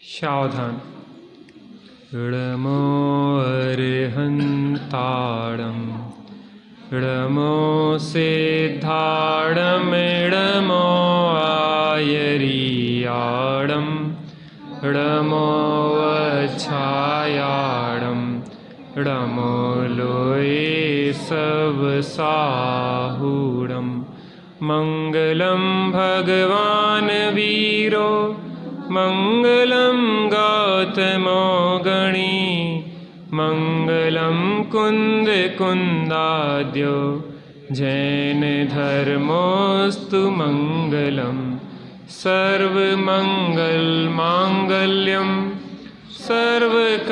सावधान। णमो अर्हन्ताणं णमो सिद्धाणं णमो आयर्याणं णमो वच्छायाणं णमो लोये सवसाहूणं। मंगलं भगवान् वीरो मंगलं गौतमो गणी मंगलं कुन्द कुन्दाद्यो जैन धर्मोऽस्तु मंगलं। सर्वमंगल मांगल्यं सर्वकल्याणकारकं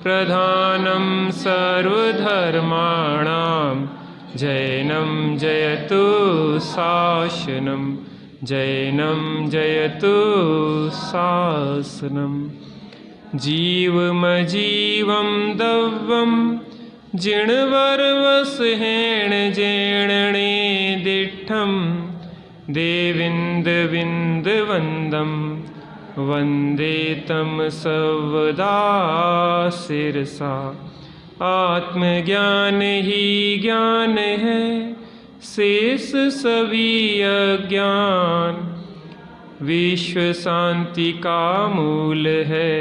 प्रधानं सर्वधर्माणां जैनं जयतु शासनं जैनं जयतु शासनम्। जीवमजीवं दव्वं जिणवरवसहेण जेणणे दिट्ठं देविन्दविन्दवन्दं वन्दे तं सर्वदा शिरसा। आत्मज्ञान ही ज्ञान है शेष सभी अज्ञान। विश्व शांति का मूल है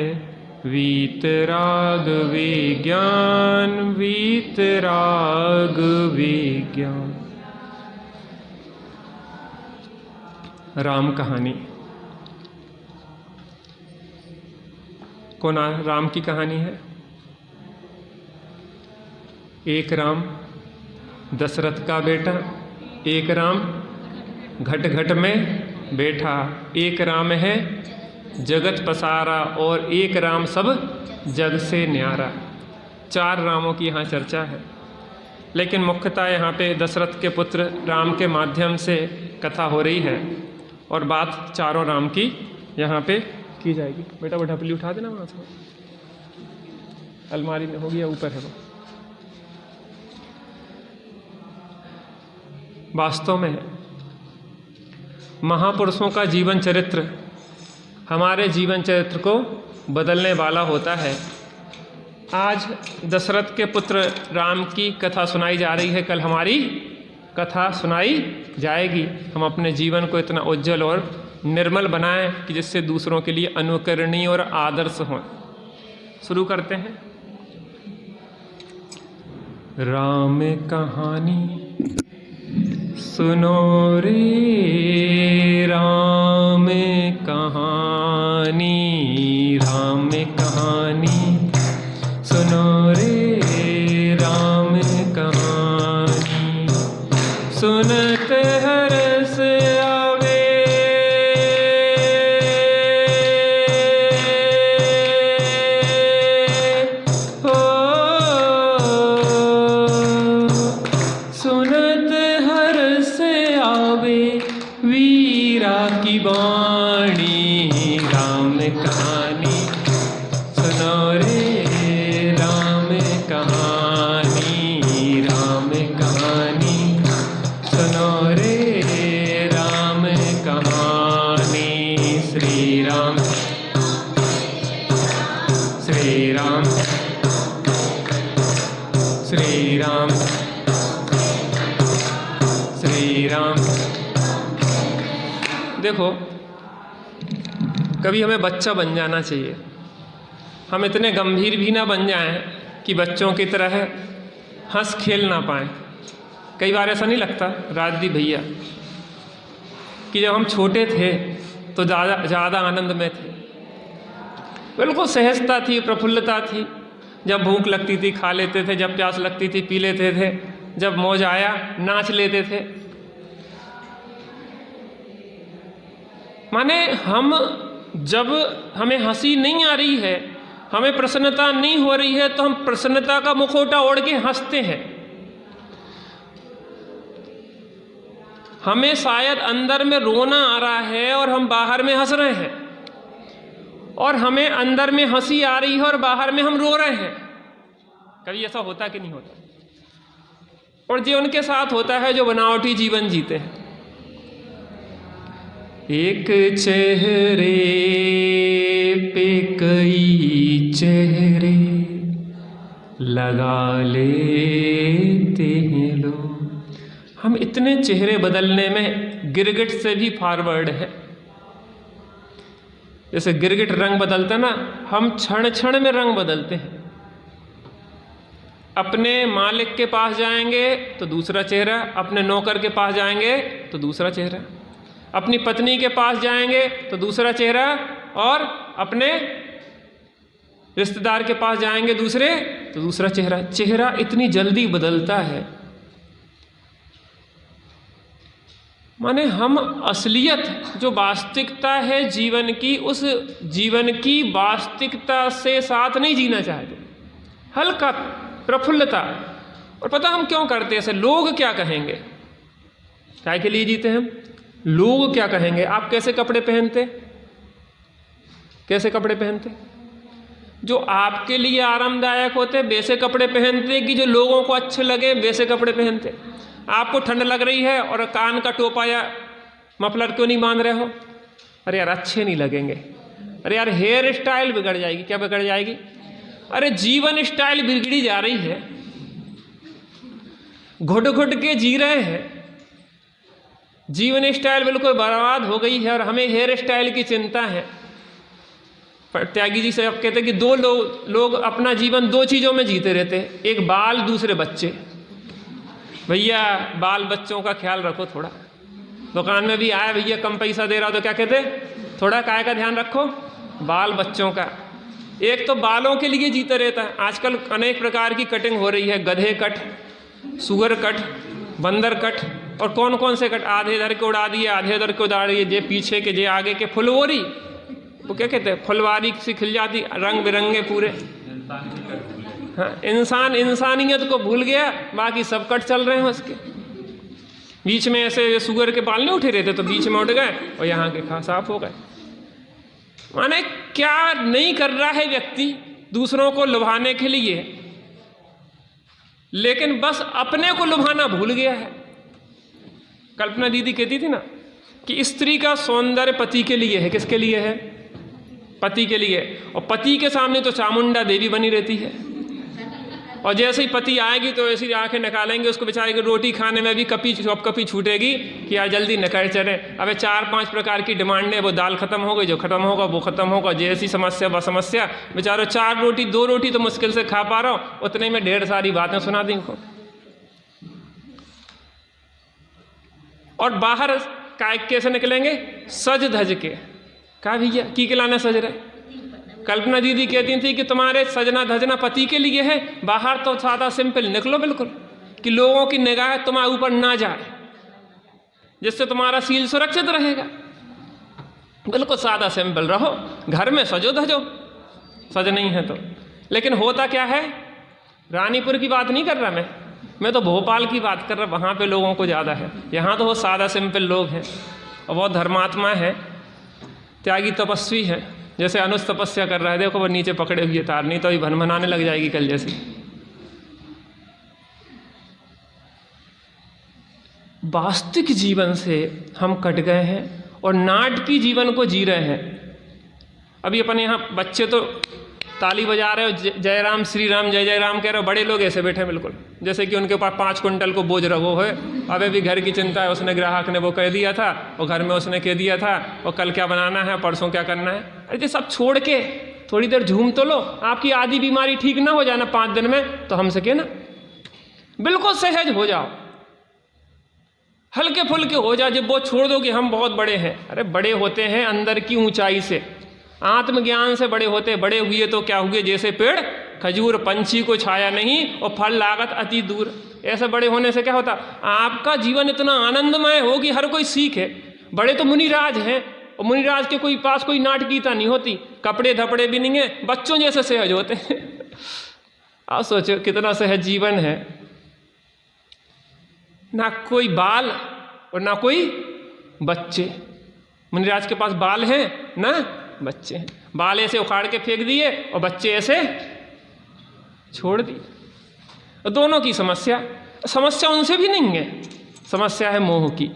वीतराग विज्ञान वीतराग विज्ञान। राम कहानी। कौन राम की कहानी है? एक राम दशरथ का बेटा, एक राम घट घट में बैठा, एक राम है जगत पसारा और एक राम सब जग से न्यारा। चार रामों की यहाँ चर्चा है, लेकिन मुख्यतः यहाँ पे दशरथ के पुत्र राम के माध्यम से कथा हो रही है और बात चारों राम की यहाँ पे की जाएगी। बेटा वो ढपली उठा देना वहाँ से, अलमारी में होगी या ऊपर है वो। वास्तव में महापुरुषों का जीवन चरित्र हमारे जीवन चरित्र को बदलने वाला होता है। आज दशरथ के पुत्र राम की कथा सुनाई जा रही है, कल हमारी कथा सुनाई जाएगी। हम अपने जीवन को इतना उज्जवल और निर्मल बनाएं कि जिससे दूसरों के लिए अनुकरणीय और आदर्श हों। शुरू करते हैं। राम कहानी सुनो रे राम कहानी, राम कहानी सुनो रे राम कहानी। सुनत हरस आवे हो, सुनत हरस आवे वीरा की वाणी। राम कहानी सुनो रे राम कहानी, राम कहानी सुनो रे राम कहानी। श्री राम श्री राम श्री राम श्री राम। देखो, कभी हमें बच्चा बन जाना चाहिए। हम इतने गंभीर भी ना बन जाएं कि बच्चों की तरह हंस खेल ना पाएं। कई बार ऐसा नहीं लगता राजदीप भैया कि जब हम छोटे थे तो ज़्यादा आनंद में थे, बिल्कुल सहजता थी, प्रफुल्लता थी। जब भूख लगती थी खा लेते थे, जब प्यास लगती थी पी लेते थे, जब मौज आया नाच लेते थे। माने हम जब हमें हंसी नहीं आ रही है, हमें प्रसन्नता नहीं हो रही है, तो हम प्रसन्नता का मुखौटा ओढ़ के हंसते हैं। हमें शायद अंदर में रोना आ रहा है और हम बाहर में हंस रहे हैं, और हमें अंदर में हंसी आ रही है और बाहर में हम रो रहे हैं। कभी ऐसा होता कि नहीं होता? और ये उनके साथ होता है जो बनावटी जीवन जीते हैं। एक चेहरे पे कई चेहरे लगा लेते हैं लोग। हम इतने चेहरे बदलने में गिरगिट से भी फॉरवर्ड है। जैसे गिरगिट रंग बदलता ना, हम क्षण क्षण में रंग बदलते हैं। अपने मालिक के पास जाएंगे तो दूसरा चेहरा, अपने नौकर के पास जाएंगे तो दूसरा चेहरा, अपनी पत्नी के पास जाएंगे तो दूसरा चेहरा, और अपने रिश्तेदार के पास जाएंगे दूसरे तो दूसरा चेहरा। चेहरा इतनी जल्दी बदलता है। माने हम असलियत जो वास्तविकता है जीवन की, उस जीवन की वास्तविकता से साथ नहीं जीना चाहते। हल्का प्रफुल्लता। और पता हम क्यों करते हैं ऐसे? लोग क्या कहेंगे, काय के लिए जीते हम? लोग क्या कहेंगे? आप कैसे कपड़े पहनते, कैसे कपड़े पहनते? जो आपके लिए आरामदायक होते वैसे कपड़े पहनते, कि जो लोगों को अच्छे लगे वैसे कपड़े पहनते? आपको ठंड लग रही है और कान का टोपा या मफलर क्यों नहीं बांध रहे हो? अरे यार अच्छे नहीं लगेंगे। अरे यार हेयर स्टाइल बिगड़ जाएगी। क्या बिगड़ जाएगी? अरे जीवन स्टाइल बिगड़ी जा रही है। घुट घुट के जी रहे हैं, जीवन स्टाइल बिल्कुल बर्बाद हो गई है और हमें हेयर स्टाइल की चिंता है। त्यागी जी से आप कहते हैं कि दो लोग अपना जीवन दो चीज़ों में जीते रहते हैं, एक बाल, दूसरे बच्चे। भैया बाल बच्चों का ख्याल रखो थोड़ा। दुकान में भी आया भैया कम पैसा दे रहा हो तो क्या कहते? थोड़ा काय का ध्यान रखो, बाल बच्चों का। एक तो बालों के लिए जीते रहता है। आजकल अनेक प्रकार की कटिंग हो रही है, गधे कट, सुअर कट, बंदर कट, और कौन कौन से कट। आधे इधर के उड़ा दिए, आधे इधर के उड़ा दिए, जे पीछे के जे आगे के, फुलवरी, वो क्या कहते हैं, फुलवारी सी खिल जाती, रंग बिरंगे पूरे। हाँ, इंसान इंसानियत को भूल गया, बाकी सब कट चल रहे हैं उसके। बीच में ऐसे सुअर के बाल नहीं उठे रहते तो बीच में उठ गए और यहाँ के खा साफ हो गए। माने क्या नहीं कर रहा है व्यक्ति दूसरों को लुभाने के लिए, लेकिन बस अपने को लुभाना भूल गया है। कल्पना दीदी कहती थी ना कि स्त्री का सौंदर्य पति के लिए है। किसके लिए है? पति के लिए। और पति के सामने तो चामुंडा देवी बनी रहती है, और जैसे ही पति आएगी तो ऐसी आंखें निकालेंगे, उसको बेचारे की रोटी खाने में भी कपी छूटेगी कि यार जल्दी निकल चले। अब 4-5 प्रकार की डिमांडें, वो दाल खत्म हो गई, जो खत्म होगा वो खत्म होगा, जैसी समस्या व समस्या। बेचारो 4 रोटी 2 रोटी तो मुश्किल से खा पा रहा हूँ, उतने में ढेर सारी बातें सुना दी इनको। और बाहर कैसे निकलेंगे? सज धज के। कहा भैया की खिलाना सज रहे? कल्पना दीदी कहती थी कि तुम्हारे सजना धजना पति के लिए है, बाहर तो सादा सिंपल निकलो बिल्कुल, कि लोगों की निगाह तुम्हारे ऊपर ना जाए, जिससे तुम्हारा सील सुरक्षित रहेगा। बिल्कुल सादा सिंपल रहो, घर में सजो धजो, सज नहीं है तो। लेकिन होता क्या है, रानीपुर की बात नहीं कर रहा मैं तो भोपाल की बात कर रहा। वहाँ पे लोगों को ज़्यादा है, यहाँ तो वो सादा सिंपल लोग हैं और बहुत धर्मात्मा है, त्यागी तपस्वी है। जैसे अनुज तपस्या कर रहा है, देखो वो नीचे पकड़े हुए तार, नहीं तो अभी भनभनाने लग जाएगी कल जैसी। वास्तविक जीवन से हम कट गए हैं और नाटकीय जीवन को जी रहे हैं। अभी अपन यहाँ बच्चे तो ताली बजा रहे हो, जय राम श्री राम जय जय राम कह रहे हो, बड़े लोग ऐसे बैठे बिल्कुल जैसे कि उनके पास 5 कुंटल को बोझ रखो है। अबे भी घर की चिंता है, उसने ग्राहक ने वो कह दिया था, और घर में उसने कह दिया था, और कल क्या बनाना है, परसों क्या करना है। अरे ये सब छोड़ के थोड़ी देर झूम तो लो। आपकी आधी बीमारी ठीक ना हो जाना 5 दिन में तो हमसे कहना, बिल्कुल सहज हो जाओ, हल्के फुल्के हो जाओ। जब वो छोड़ दो कि हम बहुत बड़े हैं, अरे बड़े होते हैं अंदर की ऊंचाई से, आत्मज्ञान से बड़े होते। बड़े हुए तो क्या हुए, जैसे पेड़ खजूर, पंछी को छाया नहीं और फल लागत अति दूर। ऐसे बड़े होने से क्या होता, आपका जीवन इतना आनंदमय हो कि हर कोई सीखे। बड़े तो मुनिराज हैं, और मुनिराज के कोई पास कोई नाटकीयता नहीं होती, कपड़े धपड़े भी नहीं है, बच्चों जैसे सहज होते हैं। आप सोचो कितना सहज जीवन है, ना कोई बाल और ना कोई बच्चे। मुनिराज के पास बाल हैं ना बच्चे हैं। बाल ऐसे उखाड़ के फेंक दिए और बच्चे ऐसे छोड़ दिए। दोनों की समस्या उनसे भी नहीं है, समस्या है मोह की।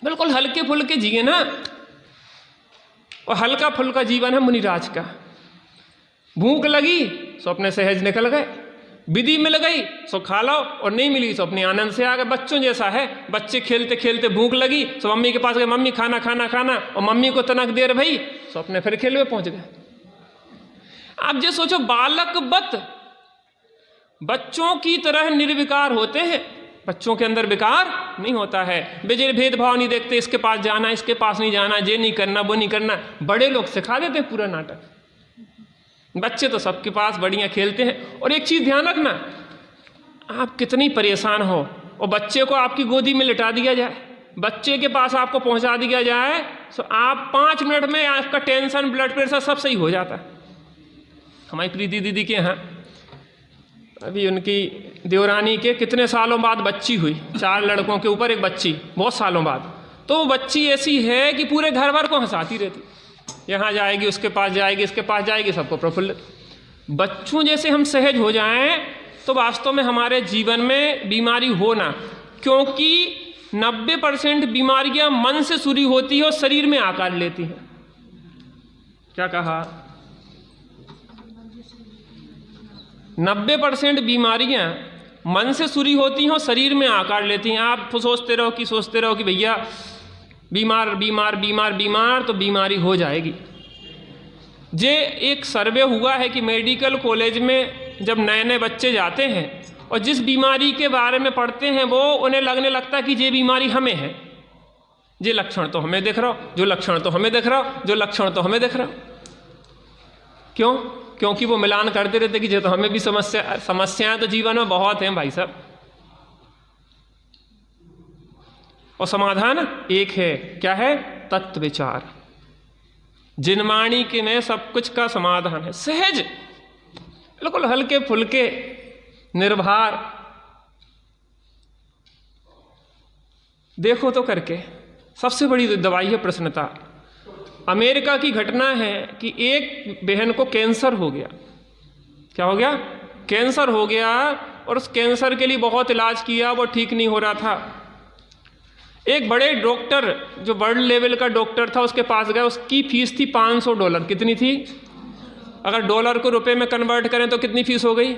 बिल्कुल हल्के फुल्के जिए ना, और हल्का फुल्का जीवन है मुनिराज का। भूख लगी सो अपने सहज निकल गए, विधि मिल गई सो खा लो, और नहीं मिली सो अपने आनंद से आ गए। बच्चों जैसा है, बच्चे खेलते खेलते भूख लगी सो मम्मी के पास गए, मम्मी खाना खाना खाना, और मम्मी को तनक देर भई सो अपने फिर खेल में पहुंच गए। आप जो सोचो बालक बत बच्चों की तरह निर्विकार होते हैं, बच्चों के अंदर विकार नहीं होता है, बेजे भेदभाव नहीं देखते, इसके पास जाना इसके पास नहीं जाना, ये नहीं करना वो नहीं करना। बड़े लोग सिखा देते हैं पूरा नाटक, बच्चे तो सबके पास बढ़िया खेलते हैं। और एक चीज़ ध्यान रखना, आप कितनी परेशान हो और बच्चे को आपकी गोदी में लिटा दिया जाए, बच्चे के पास आपको पहुंचा दिया जाए, तो आप 5 मिनट में आपका टेंशन ब्लड प्रेशर सब सही हो जाता है। हमारी प्रीति दीदी के यहाँ अभी उनकी देवरानी के कितने सालों बाद बच्ची हुई, 4 लड़कों के ऊपर एक बच्ची, बहुत सालों बाद। तो वो बच्ची ऐसी है कि पूरे घर भर को हंसाती रहती, यहाँ जाएगी उसके पास जाएगी इसके पास जाएगी, सबको प्रफुल्लित। बच्चों जैसे हम सहज हो जाएं तो वास्तव में हमारे जीवन में बीमारी हो ना, क्योंकि 90% बीमारियां मन से शुरू होती है और शरीर में आकार लेती हैं। क्या कहा? 90% बीमारियां मन से शुरू होती हैं और शरीर में आकार लेती हैं। आप सोचते रहो कि भैया बीमार बीमार बीमार बीमार तो बीमारी हो जाएगी। जे एक सर्वे हुआ है कि मेडिकल कॉलेज में जब नए नए बच्चे जाते हैं और जिस बीमारी के बारे में पढ़ते हैं वो उन्हें लगने लगता है कि ये बीमारी हमें है, ये लक्षण तो हमें दिख रहा हो, जो लक्षण तो हमें दिख रहा हो, जो लक्षण तो हमें दिख रहा हो। क्यों? क्योंकि वो मिलान करते रहते कि ये तो हमें भी समस्याएं तो जीवन में बहुत हैं भाई साहब, और समाधान एक है। क्या है? तत्व विचार। जिनवाणी के में सब कुछ का समाधान है। सहज, बिल्कुल हल्के फुल्के, निर्भर। देखो तो करके, सबसे बड़ी दवाई है प्रसन्नता। अमेरिका की घटना है कि एक बहन को कैंसर हो गया। क्या हो गया? कैंसर हो गया, और उस कैंसर के लिए बहुत इलाज किया, वो ठीक नहीं हो रहा था। एक बड़े डॉक्टर जो वर्ल्ड लेवल का डॉक्टर था उसके पास गए, उसकी फीस थी $500। कितनी थी? अगर डॉलर को रुपए में कन्वर्ट करें तो कितनी फीस हो गई?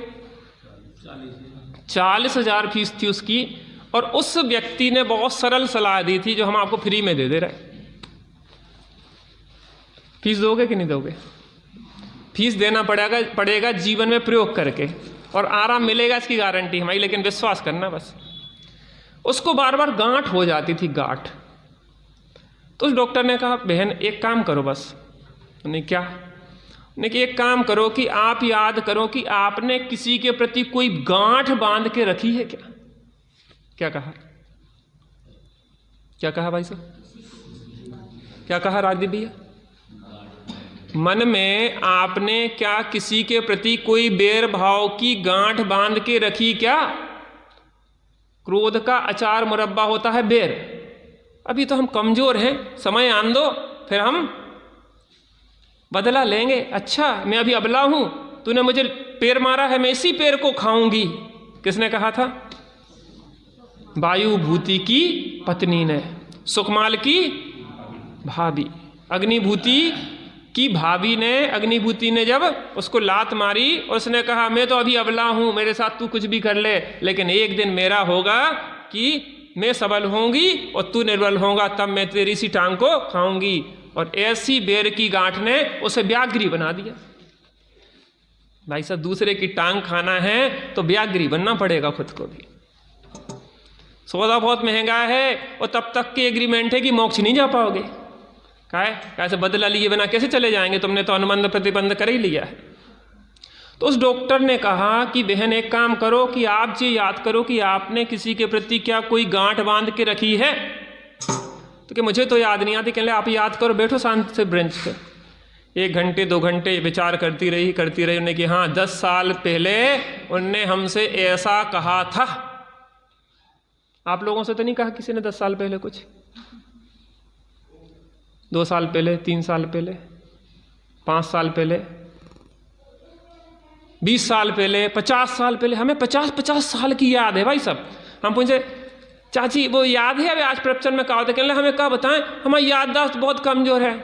40,000 फीस थी उसकी। और उस व्यक्ति ने बहुत सरल सलाह दी थी जो हम आपको फ्री में दे रहे। फीस दोगे कि नहीं दोगे? फीस देना पड़ेगा जीवन में प्रयोग करके, और आराम मिलेगा इसकी गारंटी हमारी, लेकिन विश्वास करना बस। उसको बार बार गांठ हो जाती थी, गांठ। तो उस डॉक्टर ने कहा बहन एक काम करो बस। उन्हें क्या? उन्हें कि एक काम करो कि आप याद करो कि आपने किसी के प्रति कोई गांठ बांध के रखी है क्या? क्या कहा? क्या कहा भाई साहब? क्या कहा राजदीप भैया? मन में आपने क्या किसी के प्रति कोई बैर भाव की गांठ बांध के रखी क्या? क्रोध का अचार मुरब्बा होता है बैर। अभी तो हम कमजोर हैं, समय आन दो, फिर हम बदला लेंगे। अच्छा मैं अभी अबला हूं, तूने मुझे पैर मारा है, मैं इसी पैर को खाऊंगी। किसने कहा था? वायु भूति की पत्नी ने, सुकमाल की भाभी। अग्निभूति की भाभी ने, अग्निभूति ने जब उसको लात मारी और उसने कहा मैं तो अभी अबला हूं, मेरे साथ तू कुछ भी कर ले, लेकिन एक दिन मेरा होगा कि मैं सबल होंगी और तू निर्बल होगा, तब मैं तेरी सी टांग को खाऊंगी। और ऐसी बेर की गांठ ने उसे व्याघ्री बना दिया। भाई साहब दूसरे की टांग खाना है तो व्याघ्री बनना पड़ेगा खुद को भी। सौदा बहुत महंगा है और तब तक के एग्रीमेंट है कि मोक्ष नहीं जा पाओगे। कैसे बदला लिए बिना कैसे चले जाएंगे? तुमने तो अनुबंध प्रतिबंध कर ही लिया है। तो उस डॉक्टर ने कहा कि बहन एक काम करो कि आप ये याद करो कि आपने किसी के प्रति क्या कोई गांठ बांध के रखी है? तो कि मुझे तो याद नहीं आती। कहले आप याद करो, बैठो शांत से ब्रेंच पे। 1 घंटे 2 घंटे विचार करती रही उन्हें कि हाँ 10 साल पहले उनने हमसे ऐसा कहा था। आप लोगों से तो नहीं कहा किसी ने 10 साल पहले कुछ? 2 साल पहले, 3 साल पहले, 5 साल पहले, 20 साल पहले, 50 साल पहले? हमें 50 साल की याद है भाई साहब। हम पूछे चाची वो याद है अभी आज प्रवचन में कहा था, कहने लगे हमें क्या बताएं, हमारी याददाश्त बहुत कमजोर है।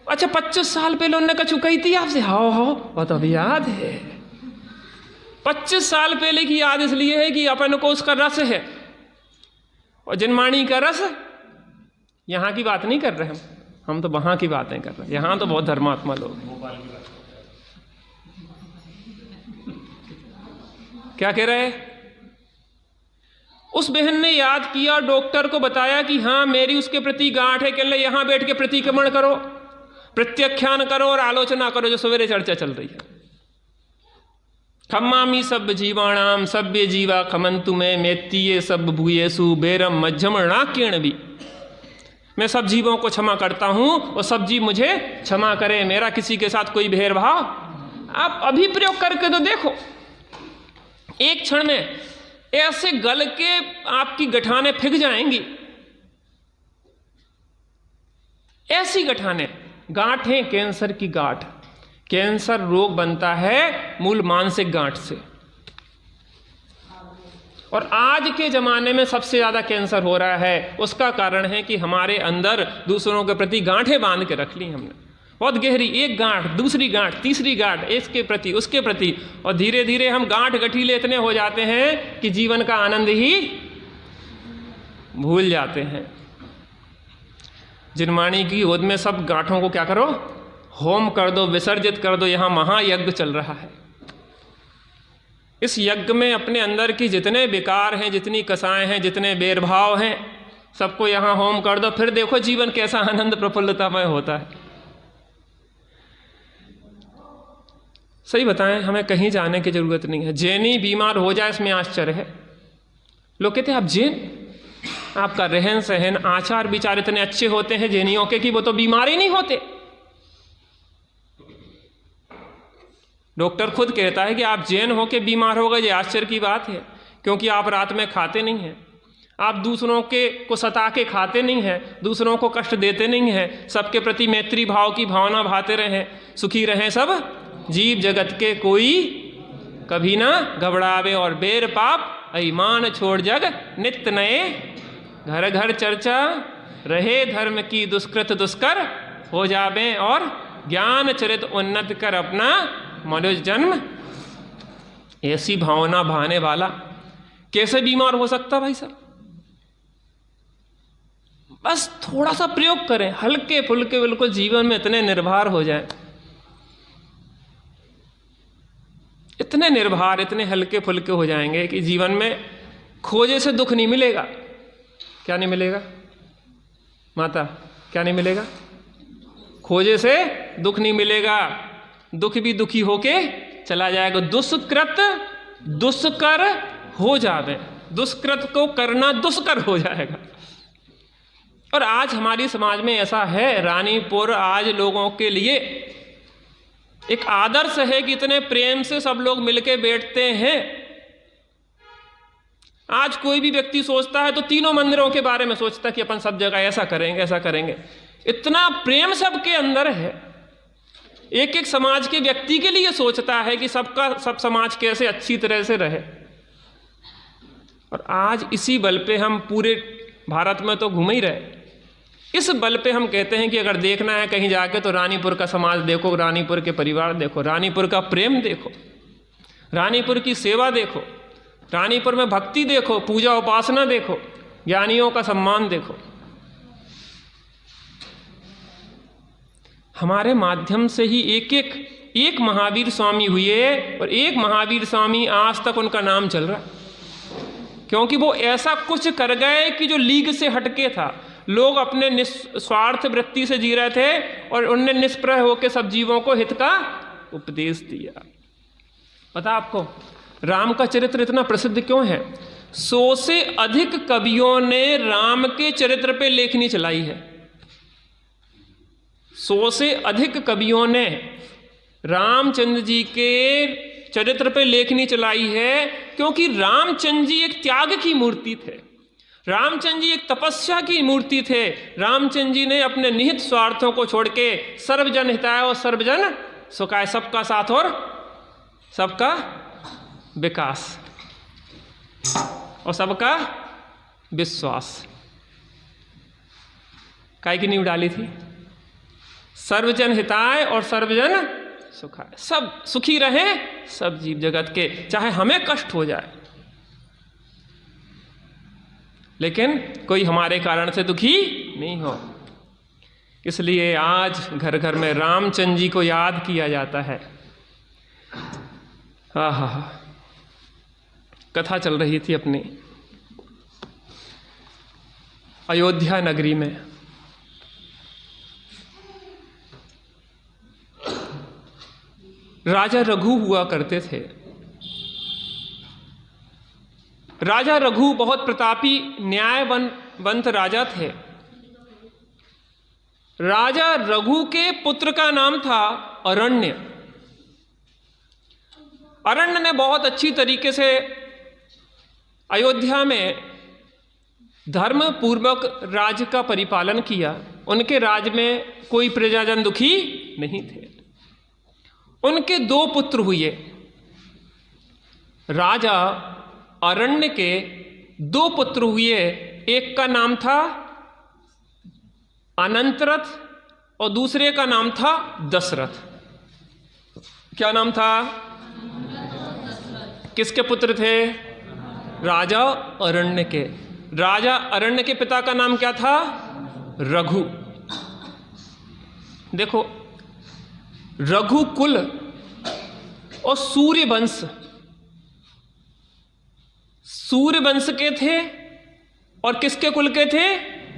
अच्छा 25 साल पहले उन्होंने कछु कही थी आपसे? हाँ वो तो अभी याद है। 25 साल पहले की याद इसलिए है कि अपन को उसका रस है, और जिनवाणी का रस, यहाँ की बात नहीं कर रहे हम तो वहाँ की बातें कर रहे हैं। यहाँ तो बहुत धर्मात्मा लोग हैं। क्या कह रहे हैं? उस बहन ने याद किया, डॉक्टर को बताया कि हाँ मेरी उसके प्रति गांठ है। कहने यहाँ बैठ के प्रतिक्रमण करो, प्रत्याख्यान करो और आलोचना करो, जो सवेरे चर्चा चल रही है। खम्मामी सब जीवाणाम सभ्य जीवा खमंतु में मेत्तीये सब भूयेसु बेरम मध्यम नाक्यण भी। मैं सब जीवों को क्षमा करता हूं और सब जीव मुझे क्षमा करें, मेरा किसी के साथ कोई भेदभाव। आप अभी प्रयोग करके तो देखो, एक क्षण में ऐसे गल के आपकी गठाने फिक जाएंगी, ऐसी गठाने। गांठें, कैंसर की गांठ, कैंसर रोग बनता है मूल मानसिक गांठ से। और आज के ज़माने में सबसे ज़्यादा कैंसर हो रहा है, उसका कारण है कि हमारे अंदर दूसरों के प्रति गांठें बांध के रख ली हमने, बहुत गहरी। एक गांठ, दूसरी गांठ, तीसरी गांठ, इसके प्रति उसके प्रति, और धीरे धीरे हम गांठ गठीले इतने हो जाते हैं कि जीवन का आनंद ही भूल जाते हैं। जिनवाणी की गोद में सब गांठों को क्या करो, होम कर दो, विसर्जित कर दो। यहाँ महायज्ञ चल रहा है। इस यज्ञ में अपने अंदर की जितने विकार हैं, जितनी कसाएं हैं, जितने भेदभाव हैं, सबको यहाँ होम कर दो। फिर देखो जीवन कैसा आनंद प्रफुल्लतामय होता है। सही बताएं, हमें कहीं जाने की जरूरत नहीं है। जैनी बीमार हो जाए इसमें आश्चर्य है। लोग कहते हैं आप जैन, आपका रहन सहन आचार विचार इतने अच्छे होते हैं जैनियों के कि वो तो बीमार ही नहीं होते। डॉक्टर खुद कहता है कि आप जैन होके बीमार हो गए, ये आश्चर्य की बात है, क्योंकि आप रात में खाते नहीं हैं, आप दूसरों को सता के खाते नहीं हैं, दूसरों को कष्ट देते नहीं हैं, सबके प्रति मैत्री भाव की भावना भाते रहें, सुखी रहें सब जीव जगत के, कोई कभी ना घबरावे। और बेर पाप अईमान छोड़ जग नित्य नए, घर घर चर्चा रहे धर्म की, दुष्कृत दुष्कर हो जावे, और ज्ञान चरित उन्नत कर अपना मनुष्य जन्म। ऐसी भावना भाने वाला कैसे बीमार हो सकता भाई साहब? बस थोड़ा सा प्रयोग करें, हल्के फुल्के, बिल्कुल जीवन में इतने निर्भर हो जाएं, इतने निर्भर, इतने हल्के फुल्के हो जाएंगे कि जीवन में खोजे से दुख नहीं मिलेगा। क्या नहीं मिलेगा माता? क्या नहीं मिलेगा? खोजे से दुख नहीं मिलेगा। दुख भी दुखी होके चला जाएगा। दुष्कृत दुष्कर हो जावे, दुष्कृत को करना दुष्कर हो जाएगा। और आज हमारी समाज में ऐसा है, रानीपुर आज लोगों के लिए एक आदर्श है कि इतने प्रेम से सब लोग मिलके बैठते हैं। आज कोई भी व्यक्ति सोचता है तो तीनों मंदिरों के बारे में सोचता है कि अपन सब जगह ऐसा करेंगे, ऐसा करेंगे। इतना प्रेम सबके अंदर है। एक एक समाज के व्यक्ति के लिए सोचता है कि सब समाज कैसे अच्छी तरह से रहे। और आज इसी बल पे हम पूरे भारत में तो घूम ही रहे। इस बल पे हम कहते हैं कि अगर देखना है कहीं जाके तो रानीपुर का समाज देखो, रानीपुर के परिवार देखो, रानीपुर का प्रेम देखो, रानीपुर की सेवा देखो, रानीपुर में भक्ति देखो, पूजा उपासना देखो, ज्ञानियों का सम्मान देखो। हमारे माध्यम से ही एक महावीर स्वामी हुए, और एक महावीर स्वामी आज तक उनका नाम चल रहा, क्योंकि वो ऐसा कुछ कर गए कि जो लीग से हटके था। लोग अपने निस्वार्थ वृत्ति से जी रहे थे और उनने निष्प्रह होकर सब जीवों को हित का उपदेश दिया। पता आपको राम का चरित्र इतना प्रसिद्ध क्यों है? 100 से अधिक कवियों ने राम के चरित्र पे लेखनी चलाई है। 100 से अधिक कवियों ने रामचंद्र जी के चरित्र पे लेखनी चलाई है, क्योंकि रामचंद्र जी एक त्याग की मूर्ति थे, रामचंद्र जी एक तपस्या की मूर्ति थे। रामचंद्र जी ने अपने निहित स्वार्थों को छोड़ के सर्वजन हिताय और सर्वजन सुखाय, सबका साथ और सबका विकास और सबका विश्वास। काय की नींव डाली थी? सर्वजन हिताय और सर्वजन सुखाय, सब सुखी रहे, सब जीव जगत के, चाहे हमें कष्ट हो जाए लेकिन कोई हमारे कारण से दुखी नहीं हो। इसलिए आज घर घर में रामचंद्र जी को याद किया जाता है। हा कथा चल रही थी अपनी अयोध्या नगरी में। राजा रघु हुआ करते थे। राजा रघु बहुत प्रतापी न्यायवंत राजा थे। राजा रघु के पुत्र का नाम था अरण्य। अरण्य ने बहुत अच्छी तरीके से अयोध्या में धर्म पूर्वक राज्य का परिपालन किया। उनके राज्य में कोई प्रजाजन दुखी नहीं थे। उनके 2 पुत्र हुए। राजा अरण्य के 2 पुत्र हुए। एक का नाम था अनंतरथ और दूसरे का नाम था दशरथ। क्या नाम था? किसके पुत्र थे? राजा अरण्य के। राजा अरण्य के पिता का नाम क्या था? रघु। देखो, रघुकुल और सूर्यवंश, सूर्यवंश के थे और किसके कुल के थे?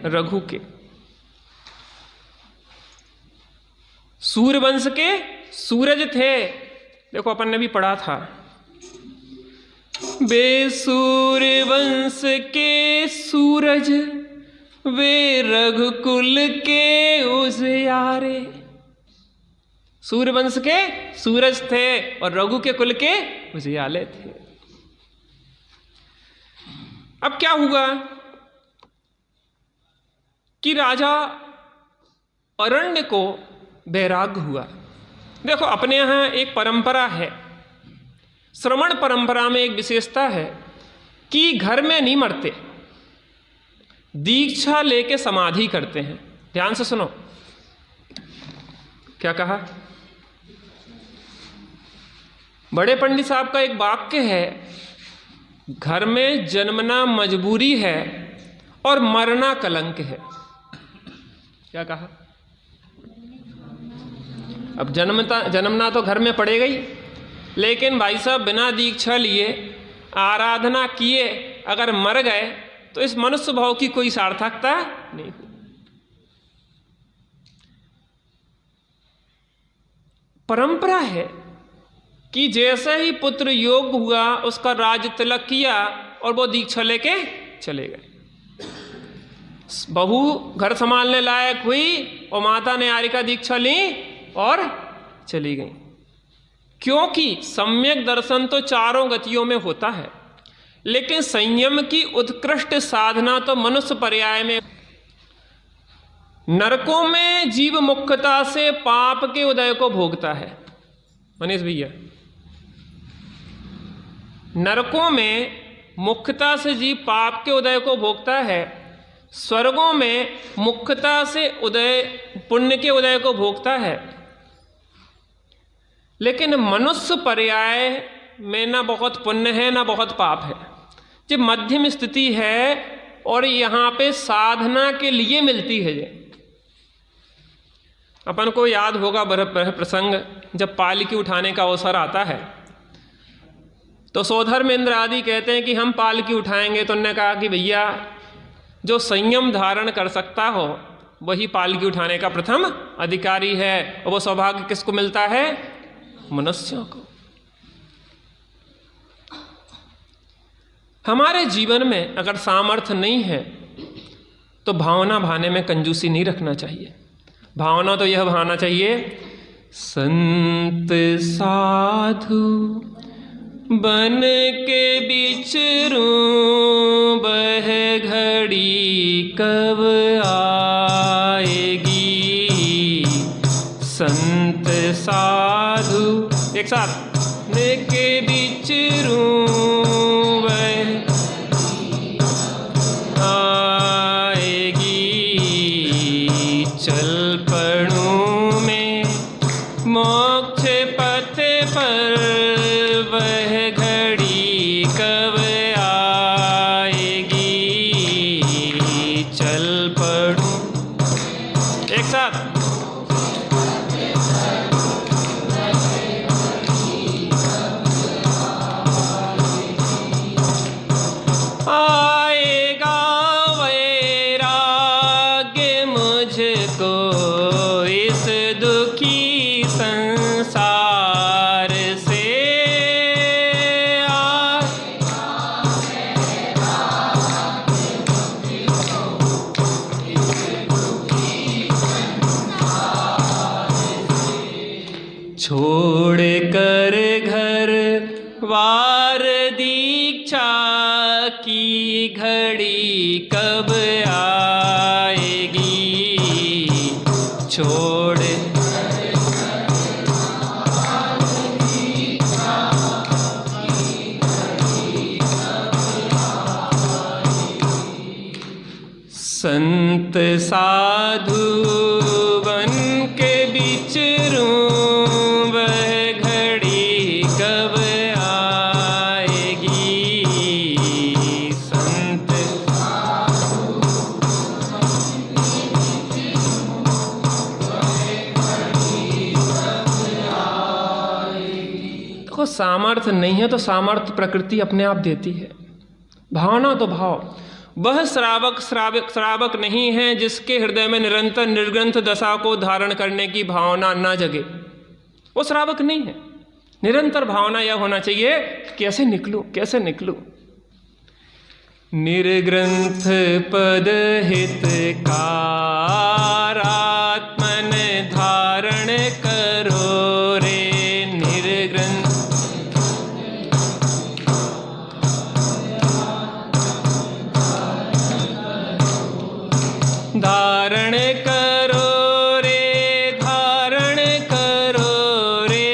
रघु के। सूर्यवंश के सूरज थे। देखो, अपन ने भी पढ़ा था, वे सूर्यवंश के सूरज, वे रघुकुल के उजियारे। सूर्यवंश के सूरज थे और रघु के कुल के उजियाले थे। अब क्या हुआ कि राजा अरण्य को वैराग्य हुआ। देखो, अपने यहाँ एक परंपरा है, श्रवण परंपरा में एक विशेषता है कि घर में नहीं मरते, दीक्षा लेके समाधि करते हैं। ध्यान से सुनो, क्या कहा? बड़े पंडित साहब का एक वाक्य है, घर में जन्मना मजबूरी है और मरना कलंक है। क्या कहा? अब जन्मना तो घर में पड़ेगा ही, लेकिन भाई साहब बिना दीक्षा लिए, आराधना किए अगर मर गए तो इस मनुष्य भाव की कोई सार्थकता नहीं हुई। परंपरा है कि जैसे ही पुत्र योग हुआ, उसका राज तिलक किया और वो दीक्षा लेके चले गए। बहू घर संभालने लायक हुई और माता ने आर्यिका दीक्षा ली और चली गई। क्योंकि सम्यक दर्शन तो चारों गतियों में होता है, लेकिन संयम की उत्कृष्ट साधना तो मनुष्य पर्याय में। नरकों में जीव मुख्यता से पाप के उदय को भोगता है। मनीष भैया, नरकों में मुख्यता से जीव पाप के उदय को भोगता है, स्वर्गों में मुख्यता से उदय पुण्य के उदय को भोगता है। लेकिन मनुष्य पर्याय में ना बहुत पुण्य है ना बहुत पाप है, जब मध्यम स्थिति है और यहाँ पे साधना के लिए मिलती है। ये अपन को याद होगा प्रसंग, जब पालकी उठाने का अवसर आता है तो सौधर्मेंद्र आदि कहते हैं कि हम पालकी उठाएंगे। तो उन्होंने कहा कि भैया, जो संयम धारण कर सकता हो वही पालकी उठाने का प्रथम अधिकारी है, और वो सौभाग्य किसको मिलता है? मनुष्यों को। हमारे जीवन में अगर सामर्थ्य नहीं है तो भावना भाने में कंजूसी नहीं रखना चाहिए। भावना तो यह भावना चाहिए, संत साधु बन के बिचरूं, वह घड़ी कब आएगी। संत साधु एक साथ, के बिचरूं वह मोक्ष पथ पर वह घड़ी कब आएगी, चल पड़ूं। एक साथ। आएगा वैराग्य मुझको इस दुखी संसार से, छोड़ कर घर वार दीक्षा की घड़ी कब आएगी, छोड़ संत साधु बन के बिचरूं वह घड़ी कब आएगी, संत देखो सामर्थ्य नहीं है तो सामर्थ्य प्रकृति अपने आप देती है। भावना तो भाव, वह श्रावक नहीं है जिसके हृदय में निरंतर निर्ग्रंथ दशा को धारण करने की भावना न जगे, वो श्रावक नहीं है। निरंतर भावना यह होना चाहिए कैसे निकलूं, कैसे निकलूं। निर्ग्रंथ पद हितकार आत्मन धारण करो रे, निर्ग्रंथ धारण करो रे, धारण करो रे,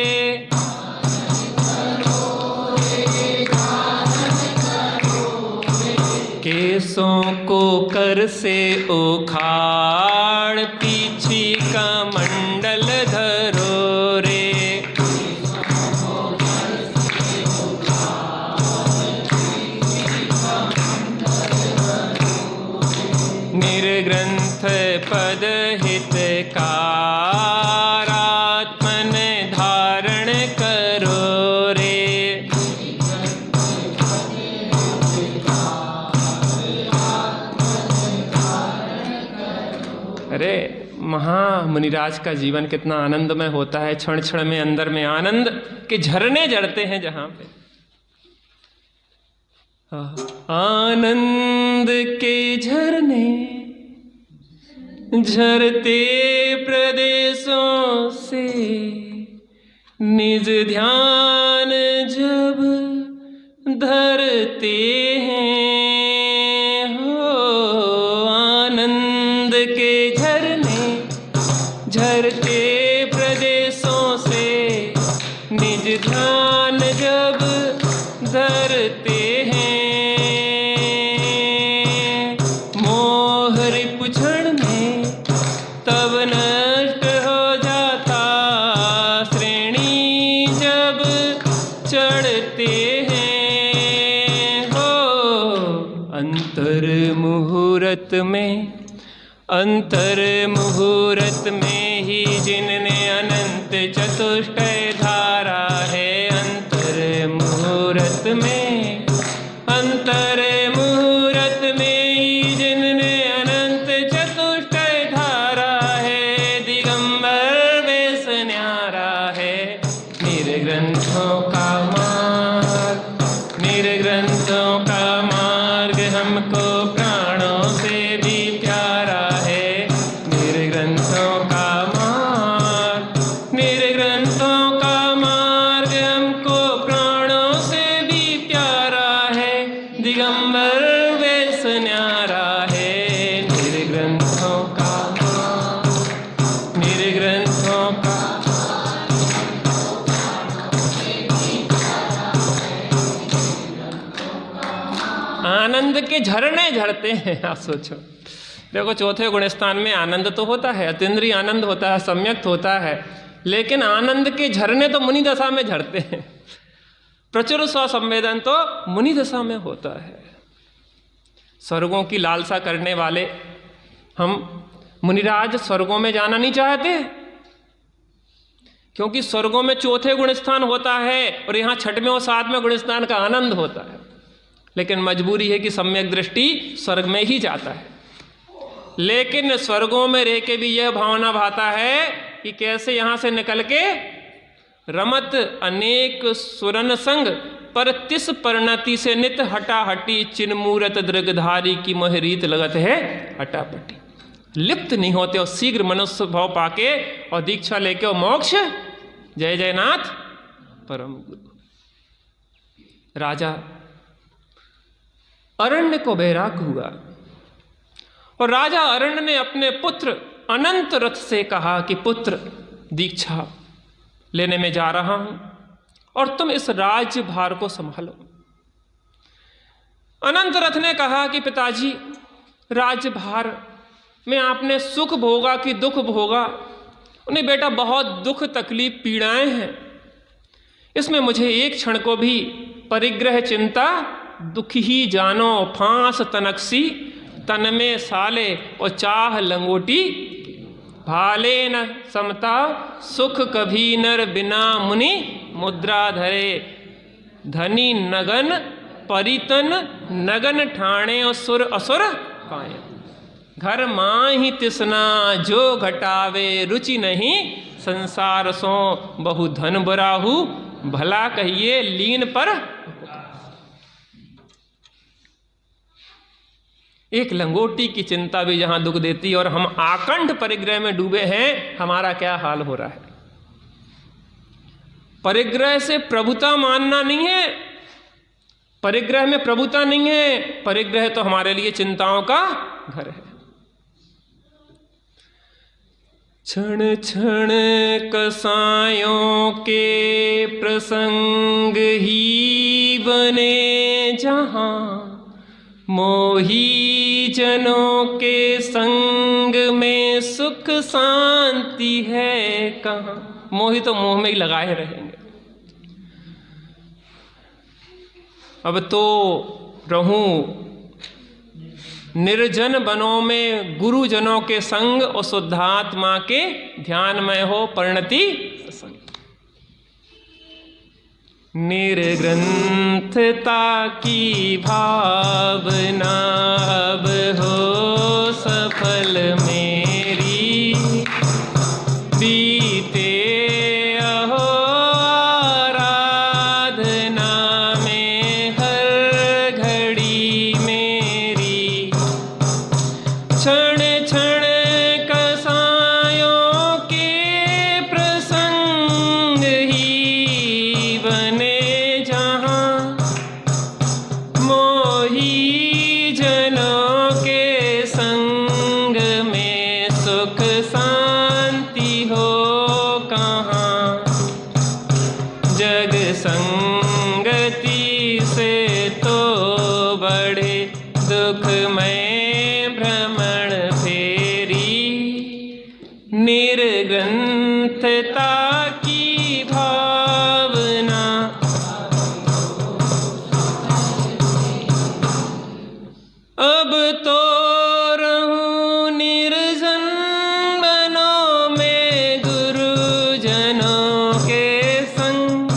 केसों को कर से उखाड़ पीछी का मंडल धरो रे, निर्ग्रंथ पद हितकार आत्मन धारण करो रे। अरे महामुनिराज का जीवन कितना आनंदमय होता है, क्षण क्षण में अंदर में आनंद के झरने जड़ते हैं जहां पे आनंद के झरने झरते प्रदेशों से, निज ध्यान जब धरते हैं हो, आनंद के झरने झरते प्रदेशों से, निज ध्यान जब धरते हैं, मोहरी पुछड़ में तब नष्ट हो जाता, श्रेणी जब चढ़ते हैं हो, अंतर मुहूर्त में ही जिनने अनंत चतुष्टय धारा है, अंतर मुहूर्त में ही जिनने अनंत चतुष्टय धारा है, दिगंबर वेश न्यारा है, निर्ग्रंथों का मार्ग हमको प्राणों से भी प्यारा है, निर्ग्रंथों का मार्ग हमको प्राणों से भी प्यारा है, दिगंबर वेश न्यारा है, निर्ग्रंथों का आनंद के झरने झरते हैं। आप सोचो, देखो चौथे गुण स्थान में आनंद तो होता है, अतीन्द्रिय आनंद होता है, सम्यक्त होता है, लेकिन आनंद के झरने तो मुनि दशा में झरते हैं। प्रचुर स्वसंवेदन तो मुनि दशा में होता है। स्वर्गों की लालसा करने वाले हम मुनिराज स्वर्गों में जाना नहीं चाहते, क्योंकि स्वर्गों में चौथे गुण स्थान होता है और यहाँ छठवें और सातवें गुण स्थान का आनंद होता है। लेकिन मजबूरी है कि सम्यक दृष्टि स्वर्ग में ही जाता है। लेकिन स्वर्गों में रह के भी यह भावना भाता है कि कैसे यहाँ से निकल के रमत अनेक सुरन संग पर तिस परिणति से नित हटा हटी चिन्मूरत दृगधारी की मोहरीत लगत है हटापटी। लिप्त नहीं होते और शीघ्र मनुष्य भाव पाके और दीक्षा लेके और मोक्ष। जय जयनाथ परम गुरु। राजा अरण्य को बैराग हुआ और राजा अरण्य ने अपने पुत्र अनंत रथ से कहा कि पुत्र, दीक्षा लेने में जा रहा हूं और तुम इस राज्य भार को संभालो। अनंत रथ ने कहा कि पिताजी, राज्य भार में आपने सुख भोगा कि दुख भोगा? उन्हें बेटा बहुत दुख तकलीफ पीड़ाएं हैं, इसमें मुझे एक क्षण को भी परिग्रह चिंता दुख ही जानो फांस तनकसी तन में साले और चाह लंगोटी भाले न समता सुख कभी नर बिना मुनि मुद्रा धरे धनी नगन परितन नगन ठाणे और सुर असुर कायम घर माही तिसना जो घटावे रुचि नहीं संसार सो बहु धन बराहु भला कहिए लीन पर। एक लंगोटी की चिंता भी जहां दुख देती और हम आकंठ परिग्रह में डूबे हैं, हमारा क्या हाल हो रहा है। परिग्रह से प्रभुता मानना नहीं है, परिग्रह में प्रभुता नहीं है, परिग्रह तो हमारे लिए चिंताओं का घर है। क्षण क्षण कसायों के प्रसंग ही बने जहां मोही जनों के संग में सुख शांति है कहाँ। मोही तो मोह में ही लगाए रहेंगे। अब तो रहूं निर्जन वनों में गुरुजनों के संग और शुद्धात्मा के ध्यान में हो परिणति संग। निर्ग्रंथता की भावना अब हो सफल मेरी बीते अहो आराधना में हर घड़ी मेरी क्षण क्षण कसायों के प्रसंग ही बने मोही जनों के संग में सुख शांति हो कहाँ। जग संगति से तो बड़े दुख में भ्रमण फेरी निर्ग्रंथता की भावना अब तो रहूं निर्जन वनों में गुरुजनों के संग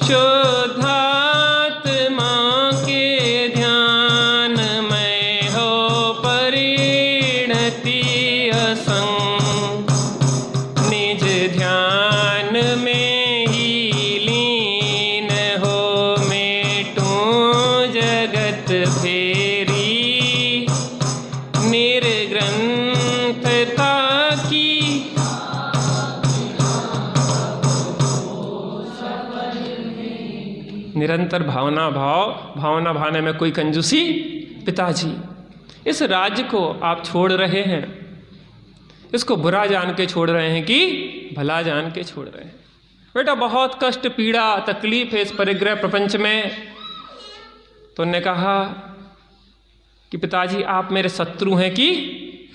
शुद्धात्मा के ध्यान में हो परिणति असंग निज ध्यान में ही लीन हो मेटूं जगत फेरी निर्ग्रंथता की निरंतर भावना भावने में कोई कंजूसी। पिताजी, इस राज्य को आप छोड़ रहे हैं, इसको बुरा जान के छोड़ रहे हैं कि भला जान के छोड़ रहे हैं? बेटा बहुत कष्ट पीड़ा तकलीफ है इस परिग्रह प्रपंच में। तो उन्होंने कहा कि पिताजी आप मेरे शत्रु हैं कि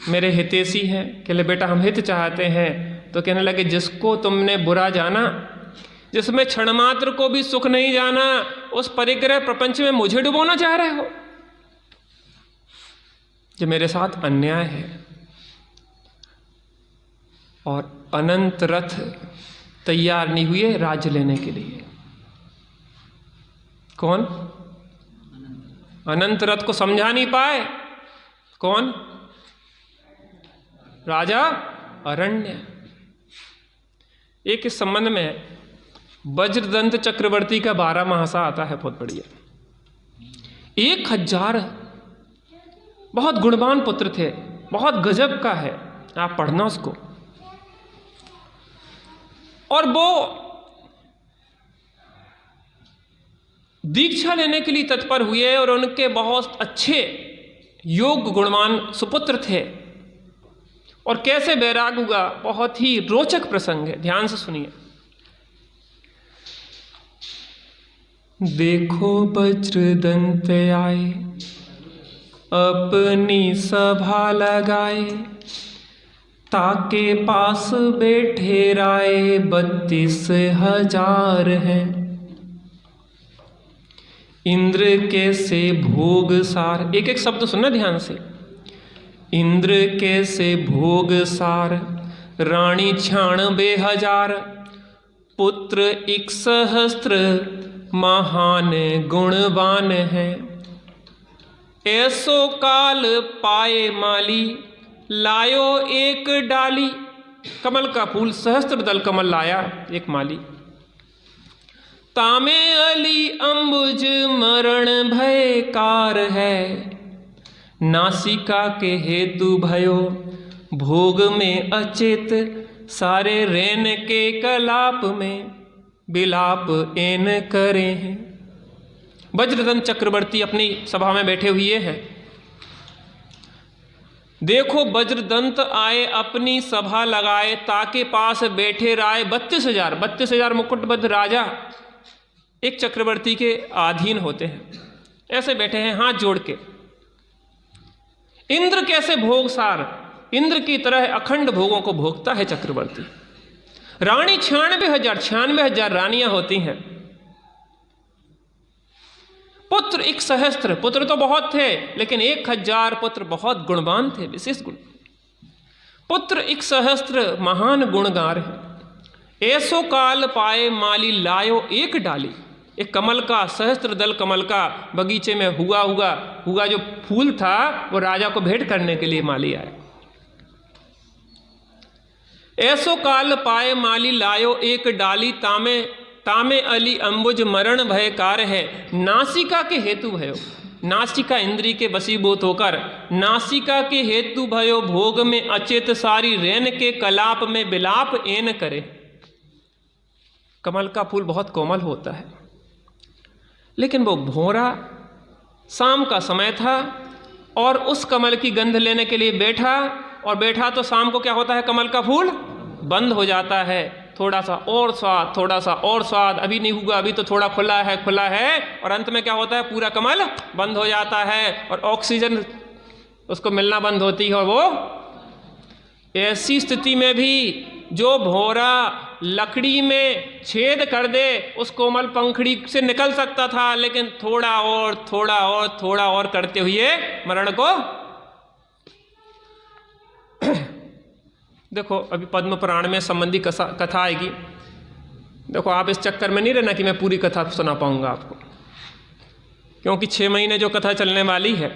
मेरे हितैषी हैं? कहले बेटा हम हित चाहते हैं तो कहने लगे, जिसको तुमने बुरा जाना, जिसमें क्षण मात्र को भी सुख नहीं जाना, उस परिग्रह प्रपंच में मुझे डुबोना चाह रहे हो? जो मेरे साथ अन्याय है। और अनंत रथ तैयार नहीं हुए राज्य लेने के लिए। कौन? अनंत रथ को समझा नहीं पाए। कौन? राजा अरण्य। एक इस संबंध में वज्रदंत चक्रवर्ती का 12 महासा आता है, बहुत बढ़िया। 1000 बहुत गुणवान पुत्र थे, बहुत गजब का है, आप पढ़ना उसको। और वो दीक्षा लेने के लिए तत्पर हुए और उनके बहुत अच्छे योग गुणवान सुपुत्र थे। और कैसे वैराग हुआ, बहुत ही रोचक प्रसंग है, ध्यान से सुनिए। देखो वज्रदंत आए, अपनी सभा लगाए, ताके पास बैठे राय 32,000 हैं। इंद्र कैसे भोग सार, एक एक शब्द सुनना ध्यान से। इंद्र कैसे भोग सार, रानी 96,000, पुत्र 1,000 महान गुणवान है। ऐसो काल पाए माली, लायो एक डाली। कमल का फूल, सहस्त्र दल कमल लाया एक माली। तामे अली अंबुज मरण भयकार है, नासिका के हेतु भयो भोग में अचेत, सारे रैन के कलाप में बिलाप एन करे हैं। वज्रदंत चक्रवर्ती अपनी सभा में बैठे हुए हैं। देखो वज्रदंत आए, अपनी सभा लगाए, ताके पास बैठे राय 32,000 मुकुटबद्ध राजा एक चक्रवर्ती के अधीन होते हैं। ऐसे बैठे हैं हाथ जोड़ के। इंद्र कैसे भोगसार, इंद्र की तरह अखंड भोगों को भोगता है चक्रवर्ती। रानी 96,000 रानियां होती हैं। पुत्र 1,000, पुत्र तो बहुत थे, लेकिन 1,000 पुत्र बहुत गुणवान थे, विशेष गुण। पुत्र 1,000 महान गुणगार है। ऐसो काल पाए माली, लायो एक डाली। एक कमल का, सहस्त्र दल कमल का बगीचे में हुआ जो फूल था, वो राजा को भेंट करने के लिए माली आए। ऐसो काल पाए माली, लायो एक डाली, तामे अली अंबुज मरण भयकार है। नासिका के हेतु भयो, नासिका इंद्री के वशीभूत होकर नासिका के हेतु भयो भोग में अचेत, सारी रैन के कलाप में बिलाप एन करे। कमल का फूल बहुत कोमल होता है, लेकिन वो भौरा, शाम का समय था और उस कमल की गंध लेने के लिए बैठा तो शाम को क्या होता है, कमल का फूल बंद हो जाता है। थोड़ा सा और स्वाद, अभी नहीं हुआ, अभी तो थोड़ा खुला है और अंत में क्या होता है, पूरा कमल बंद हो जाता है और ऑक्सीजन उसको मिलना बंद होती है। और वो ऐसी स्थिति में भी जो भौरा लकड़ी में छेद कर दे उस कोमल पंखड़ी से निकल सकता था, लेकिन थोड़ा और करते हुए मरण को देखो, अभी पद्म पुराण में संबंधी कथा आएगी। देखो, आप इस चक्कर में नहीं रहना कि मैं पूरी कथा सुना पाऊंगा आपको, क्योंकि 6 महीने जो कथा चलने वाली है।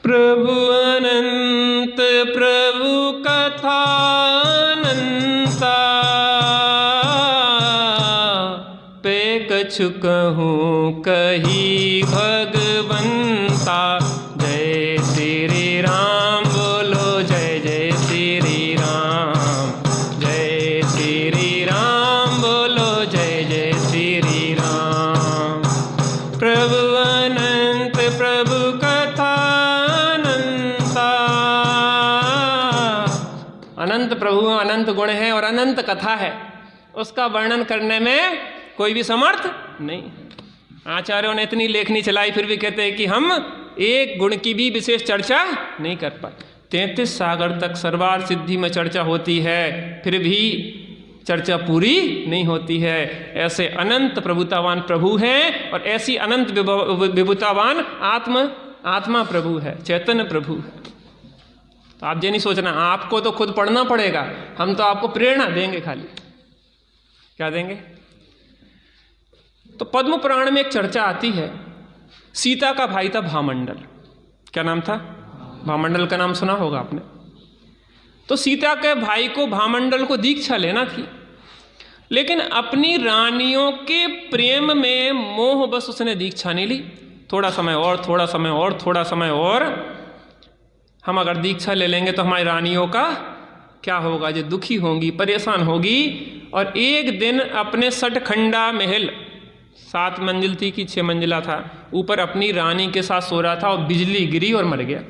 प्रभु अनंत प्रभु कथा अनंता, पे कछु कहूँ कही भगवंता। जय श्री राम बोलो, जय जय श्री राम, जय श्री राम बोलो, जय जय श्री राम। प्रभु अनंत प्रभु कथा अनंता, अनंत प्रभु अनंत गुण है और अनंत कथा है, उसका वर्णन करने में कोई भी समर्थ नहीं। आचार्यों ने इतनी लेखनी चलाई, फिर भी कहते हैं कि हम एक गुण की भी विशेष चर्चा नहीं कर पाए। 33 सागर तक सर्वार्थ सिद्धि में चर्चा होती है, फिर भी चर्चा पूरी नहीं होती है। ऐसे अनंत प्रभुतावान प्रभु हैं और ऐसी अनंत विभुतावान आत्मा प्रभु है, चैतन्य प्रभु है। तो आप ये नहीं सोचना आपको तो खुद पढ़ना पड़ेगा, हम तो आपको प्रेरणा देंगे, खाली क्या देंगे। तो पद्म पुराण में एक चर्चा आती है, सीता का भाई था भामंडल। क्या नाम था? भामंडल का नाम सुना होगा आपने। तो सीता के भाई को भामंडल को दीक्षा लेना थी, लेकिन अपनी रानियों के प्रेम में मोह बस उसने दीक्षा नहीं ली। थोड़ा समय और, थोड़ा समय और, थोड़ा समय और, हम अगर दीक्षा ले लेंगे तो हमारी रानियों का क्या होगा, जो दुखी होंगी, परेशान होगी। और एक दिन अपने सटखंडा महल, 7 मंजिल थी कि 6 मंजिला था, ऊपर अपनी रानी के साथ सो रहा था और बिजली गिरी और मर गया।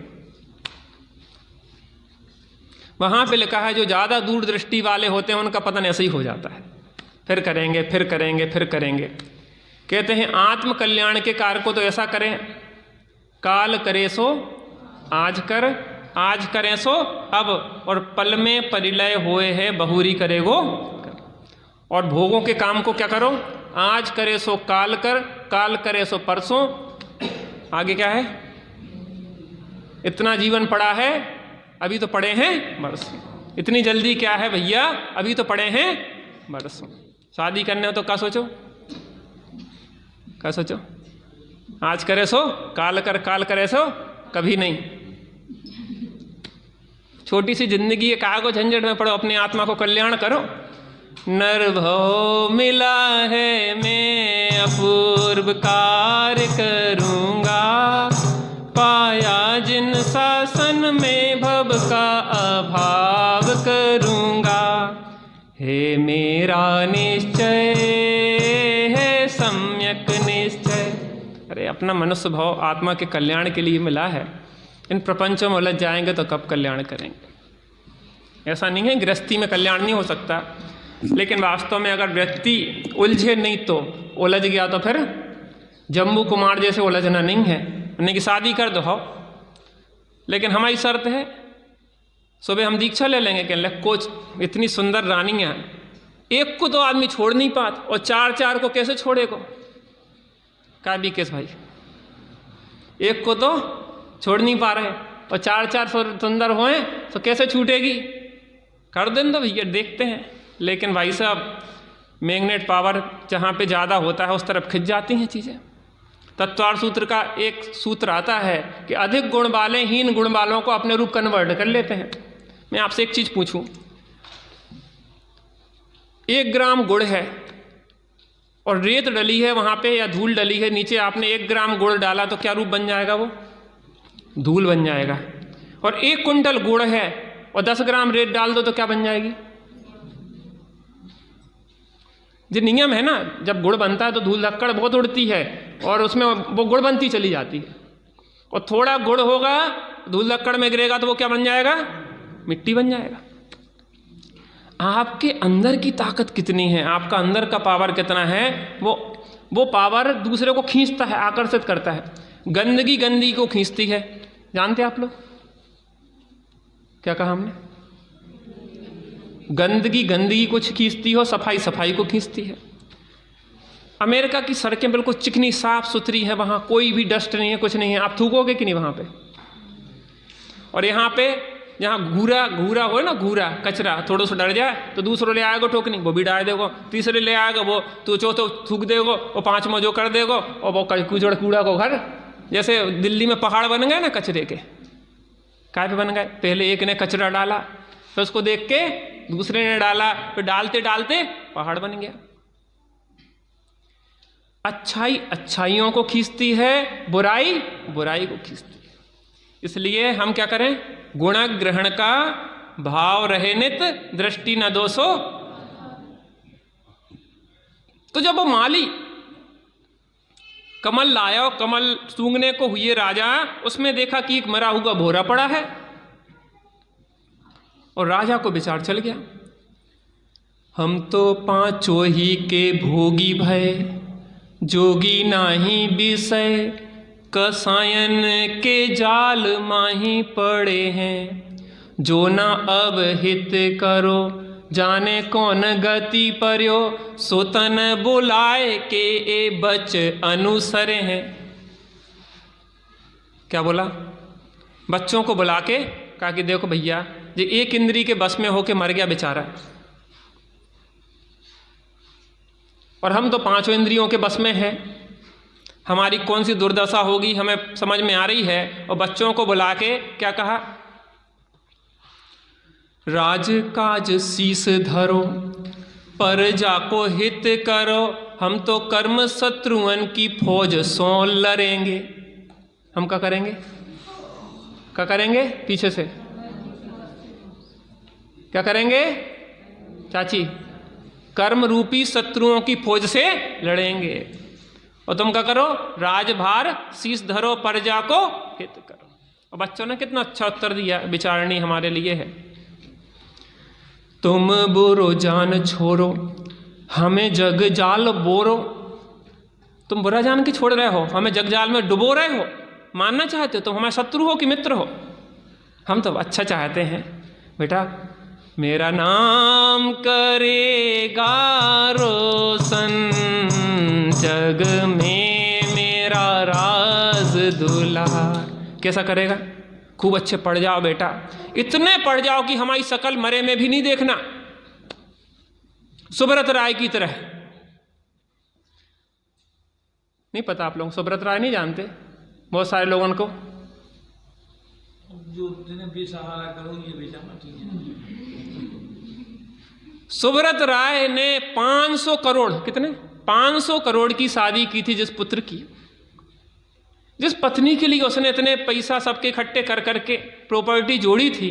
वहाँ पे लिखा है जो ज़्यादा दूरदृष्टि वाले होते हैं उनका पतन ऐसे ही हो जाता है, फिर करेंगे फिर करेंगे फिर करेंगे। कहते हैं आत्म कल्याण के कार्य को तो ऐसा करें, काल करे सो आज कर, आज करें सो अब, और पल में परिलय होए है बहुरी करेगो। और भोगों के काम को क्या करो, आज करे सो काल कर, काल करे सो परसों, आगे क्या है, इतना जीवन पड़ा है अभी तो पड़े हैं बरसों। इतनी जल्दी क्या है भैया, अभी तो पड़े हैं बरसों। शादी करने हो तो क्या सोचो, क्या सोचो, आज करे सो काल कर, काल करे सो कभी नहीं। छोटी सी जिंदगी है, कागो झंझट में पड़ो, अपनी आत्मा को कल्याण करो। नर भव मिला है मैं अपूर्व कार्य करूँगा, पाया जिन शासन में भव का अभाव करूँगा। हे मेरा निश्चय है सम्यक निश्चय। अरे अपना मनुष्य भाव आत्मा के कल्याण के लिए मिला है, इन प्रपंचों में उलझ जाएंगे तो कब कल्याण करेंगे। ऐसा नहीं है गृहस्थी में कल्याण नहीं हो सकता, लेकिन वास्तव में अगर व्यक्ति उलझे नहीं तो उलझ गया तो फिर जम्बू कुमार जैसे उलझना नहीं है, उन्हें की शादी कर दो हो। लेकिन हमारी शर्त है, सुबह हम दीक्षा ले लेंगे कि कोच इतनी सुंदर रानियाँ, एक को तो आदमी छोड़ नहीं पाता और 4 को कैसे छोड़ेगा। क्या भी केस भाई, एक को तो छोड़ नहीं पा रहे और 4 सुंदर होए तो कैसे छूटेगी। कर दें तो भैया देखते हैं। लेकिन भाई साहब मैग्नेट पावर जहाँ पे ज़्यादा होता है उस तरफ खिंच जाती हैं चीज़ें। तत्वार्थ सूत्र का एक सूत्र आता है कि अधिक गुण वाले हीन गुण वालों को अपने रूप कन्वर्ट कर लेते हैं। मैं आपसे एक चीज़ पूछूं, 1 ग्राम गुड़ है और रेत डली है वहाँ पे या धूल डली है, नीचे आपने 1 ग्राम गुड़ डाला तो क्या रूप बन जाएगा, वो धूल बन जाएगा। और 1 कुंटल गुड़ है और 10 ग्राम रेत डाल दो तो क्या बन जाएगी। जो नियम है ना, जब गुड़ बनता है तो धूल धक्कड़ बहुत उड़ती है और उसमें वो गुड़ बनती चली जाती है। और थोड़ा गुड़ होगा धूल धक्कड़ में गिरेगा तो वो क्या बन जाएगा, मिट्टी बन जाएगा। आपके अंदर की ताकत कितनी है, आपका अंदर का पावर कितना है, वो पावर दूसरे को खींचता है, आकर्षित करता है। गंदगी गंदगी को खींचती है, जानते आप लोग क्या कहा हमने, गंदगी गंदगी को खींचती हो, सफाई सफाई को खींचती है। अमेरिका की सड़कें बिल्कुल चिकनी साफ सुथरी है, वहाँ कोई भी डस्ट नहीं है, कुछ नहीं है, आप थूकोगे कि नहीं वहाँ पे। और यहाँ पे जहाँ घूरा घूरा हो ना, घूरा कचरा थोड़ा सा डर जाए तो दूसरों ले आएगा ठोकनी, वो भी डाल देगो, तीसरे ले आएगा वो तो चौथो थूक देगो और 5वां जो कर देगो। और वो कूचड़ कूड़ा को घर, जैसे दिल्ली में पहाड़ बन गए ना कचरे के, काय पे बन गए, पहले एक ने कचरा डाला फिर उसको देख के दूसरे ने डाला, फिर डालते डालते पहाड़ बन गया। अच्छाई अच्छाइयों को खींचती है, बुराई बुराई को खींचती है। इसलिए हम क्या करें, गुण ग्रहण का भाव रहे नित, दृष्टि न दोषो। तो जब वो माली कमल लाया और कमल सूंघने को हुए राजा, उसमें देखा कि एक मरा हुआ भोरा पड़ा है और राजा को विचार चल गया, हम तो 5 ही के भोगी भय, जोगी नाही विषय, कसायन के जाल माही पड़े हैं। जो न अब हित करो, जाने कौन गति पर्यो, सो तन बुलाए के ए बच अनुसरे हैं। क्या बोला? बच्चों को बुला के कहा कि देखो भैया, ये एक इंद्री के बस में होके मर गया बेचारा, और हम तो पांचों इंद्रियों के बस में हैं, हमारी कौन सी दुर्दशा होगी हमें समझ में आ रही है। और बच्चों को बुला के क्या कहा? राज काज शीस धरो, प्रजा को हित करो, हम तो कर्म शत्रुअन की फौज सो लड़ेंगे। हम क्या करेंगे? क्या करेंगे? पीछे से क्या करेंगे चाची? कर्म रूपी शत्रुओं की फौज से लड़ेंगे। और तुम क्या करो? राजभार शीश धरो, प्रजा को हित करो। और बच्चों ने कितना अच्छा उत्तर दिया, विचारणी हमारे लिए है। तुम बुरो जान छोड़ो, हमें जग जाल बोरो। तुम बुरा जान के छोड़ रहे हो, हमें जग जाल में डुबो रहे हो। मानना चाहते हो तुम हमारे शत्रु हो कि मित्र हो? हम तो अच्छा चाहते हैं बेटा। मेरा नाम करेगा रोशन, जग में मेरा राज दुलार। कैसा करेगा? खूब अच्छे पढ़ जाओ बेटा, इतने पढ़ जाओ कि हमारी शकल मरे में भी नहीं देखना, सुब्रत राय की तरह। नहीं पता आप लोग सुब्रत राय नहीं जानते? बहुत सारे लोगों को जो बेसहारा करो ये बेचारा ठीक है। सुब्रत राय ने 500 करोड़, कितने? 500 करोड़ की शादी की थी जिस पुत्र की, जिस पत्नी के लिए उसने इतने पैसा सबके इकट्ठे कर करके प्रॉपर्टी जोड़ी थी,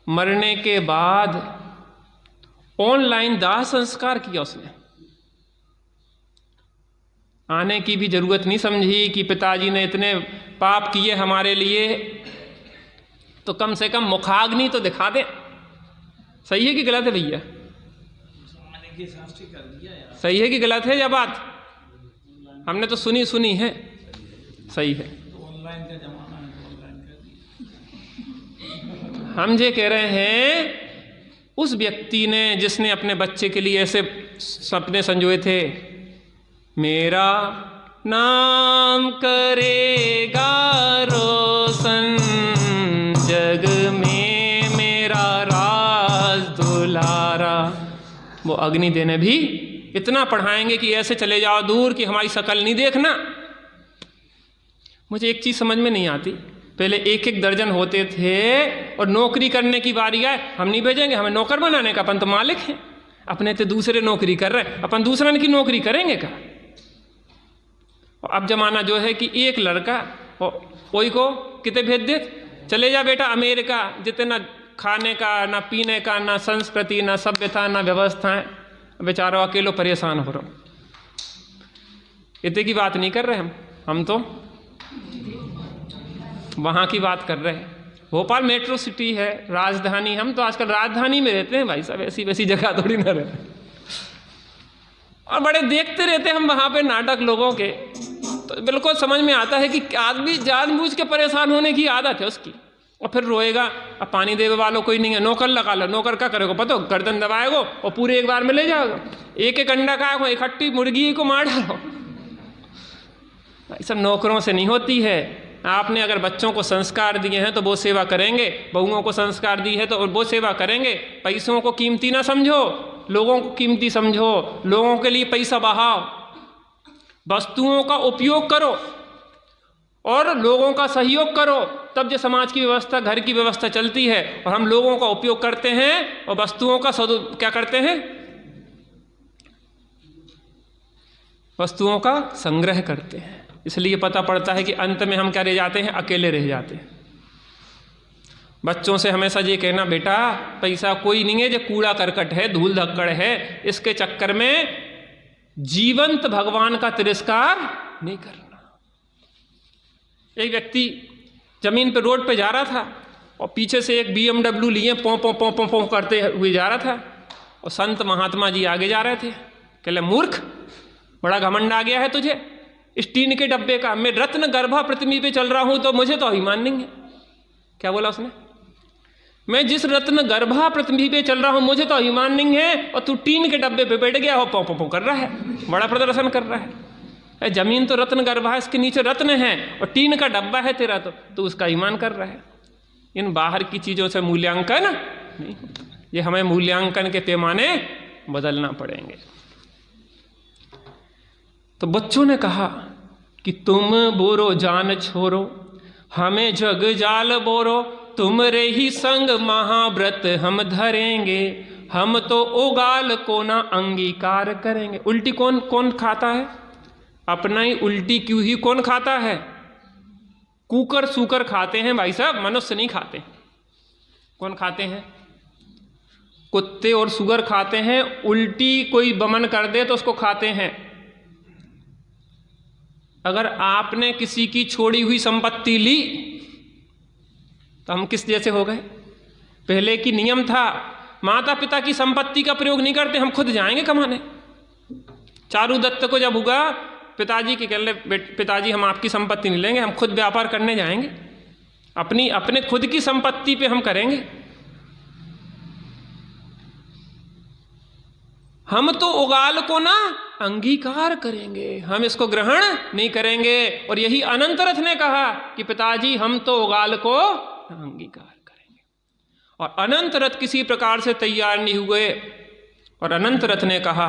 मरने के बाद ऑनलाइन दाह संस्कार किया उसने। आने की भी जरूरत नहीं समझी कि पिताजी ने इतने पाप किए हमारे लिए, तो कम से कम मुखाग्नि तो दिखा दे। सही है कि गलत है भैया? सही है कि गलत है? या बात हमने तो सुनी है, सही है। ऑनलाइन का जमाना है, ऑनलाइन कर हम ये कह रहे हैं उस व्यक्ति ने जिसने अपने बच्चे के लिए ऐसे सपने संजोए थे, मेरा नाम करेगा रोशन, जग में मेरा राज दुलारा। वो अग्नि देने भी इतना पढ़ाएंगे कि ऐसे चले जाओ दूर कि हमारी शकल नहीं देखना। मुझे एक चीज़ समझ में नहीं आती, पहले एक एक दर्जन होते थे और नौकरी करने की बारी आए, हम नहीं भेजेंगे, हमें नौकर बनाने का, अपन तो मालिक हैं, अपने तो दूसरे नौकरी कर रहे, अपन दूसरे की नौकरी करेंगे क्या? और अब जमाना जो है कि एक लड़का कोई को कितने भेज दे, चले जा बेटा अमेरिका, जितना खाने का ना पीने का ना संस्कृति ना सभ्यता ना व्यवस्थाएं, बेचारा अकेलो परेशान हो रहा। इतने की बात नहीं कर रहे हम तो वहाँ की बात कर रहे हैं। भोपाल मेट्रो सिटी है, राजधानी, हम तो आजकल राजधानी में रहते हैं भाई साहब, ऐसी वैसी जगह थोड़ी ना रहते। और बड़े देखते रहते हम वहाँ पे नाटक लोगों के, तो बिल्कुल समझ में आता है कि आदमी जानबूझ के परेशान होने की आदत है उसकी, और फिर रोएगा। अब पानी देवे वालों कोई नहीं है, नौकर लगा लो, नौकर क्या करेगा पता? गर्दन दबाएगो और पूरे एक बार में ले जाओगे, एक एक अंडा खाएगो, इकट्ठी मुर्गी को मार डालो। भाई सब नौकरों से नहीं होती है। आपने अगर बच्चों को संस्कार दिए हैं तो वो सेवा करेंगे, बहुओं को संस्कार दी है तो वो सेवा करेंगे। पैसों को कीमती ना समझो, लोगों को कीमती समझो, लोगों के लिए पैसा बहाओ, वस्तुओं का उपयोग करो और लोगों का सहयोग करो, तब जो समाज की व्यवस्था, घर की व्यवस्था चलती है। और हम लोगों का उपयोग करते हैं और वस्तुओं का क्या करते हैं? वस्तुओं का संग्रह करते हैं। इसलिए पता पड़ता है कि अंत में हम क्या रह जाते हैं? अकेले रह जाते हैं। बच्चों से हमेशा ये कहना, बेटा पैसा कोई नहीं है, जो कूड़ा करकट है, धूल धक्कड़ है, इसके चक्कर में जीवंत भगवान का तिरस्कार नहीं करना। एक व्यक्ति जमीन पे रोड पे जा रहा था और पीछे से एक BMW लिए पों पों पों पों पों करते हुए जा रहा था, और संत महात्मा जी आगे जा रहे थे। कहले, मूर्ख, बड़ा घमंड आ गया है तुझे इस टीन के डब्बे का, मैं रत्न गर्भा पृथ्वी पे चल रहा हूं तो मुझे तो अभिमान नहीं है। क्या बोला उसने? मैं जिस रत्न गर्भा पृथ्वी पे चल रहा हूं मुझे तो अभिमान नहीं है, और तू टीन के डब्बे पे बैठ गया हो, पौ पौ कर रहा है, बड़ा प्रदर्शन कर रहा है। जमीन तो रत्न गर्भा है, इसके नीचे रत्न है, और टीन का डब्बा है तेरा, तो उसका अभिमान कर रहा है। इन बाहर की चीज़ों से मूल्यांकन नहीं होता, ये हमें मूल्यांकन के पैमाने बदलना पड़ेंगे। तो बच्चों ने कहा कि तुम बोरो जान छोरो, हमें जग जाल बोरो, तुम रे ही संग महाव्रत हम धरेंगे, हम तो उगाल को ना अंगीकार करेंगे। उल्टी कौन कौन खाता है? अपना ही उल्टी क्यों ही कौन खाता है? कुकर सूकर खाते हैं भाई साहब, मनुष्य नहीं खाते। कौन खाते हैं? कुत्ते और सुगर खाते हैं। उल्टी कोई बमन कर दे तो उसको खाते हैं। अगर आपने किसी की छोड़ी हुई संपत्ति ली तो हम किस जैसे हो गए? पहले की नियम था माता पिता की संपत्ति का प्रयोग नहीं करते, हम खुद जाएंगे कमाने। चारू दत्त को जब हुआ पिताजी के कहने, पिताजी हम आपकी संपत्ति नहीं लेंगे, हम खुद व्यापार करने जाएंगे, अपने खुद की संपत्ति पे हम करेंगे। हम तो उगाल को ना अंगीकार करेंगे, हम इसको ग्रहण नहीं करेंगे। और यही अनंत रथ ने कहा कि पिताजी हम तो उगाल को अंगीकार करेंगे। और अनंत रथ किसी प्रकार से तैयार नहीं हुए, और अनंत रथ ने कहा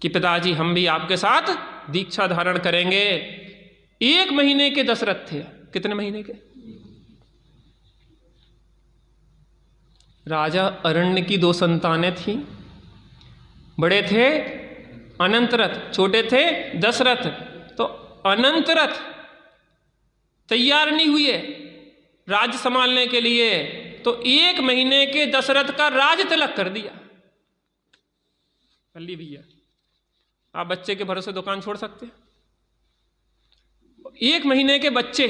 कि पिताजी हम भी आपके साथ दीक्षा धारण करेंगे। 1 महीने के दशरथ थे। कितने महीने के? राजा अरण्य की 2 संतानें थीं। बड़े थे अनंतरथ, छोटे थे दशरथ। तो अनंतरथ तैयार नहीं हुए राज्य संभालने के लिए, तो 1 महीने के दशरथ का राज तिलक कर दिया। पल्ली भैया, आप बच्चे के भरोसे दुकान छोड़ सकते हैं? 1 महीने के बच्चे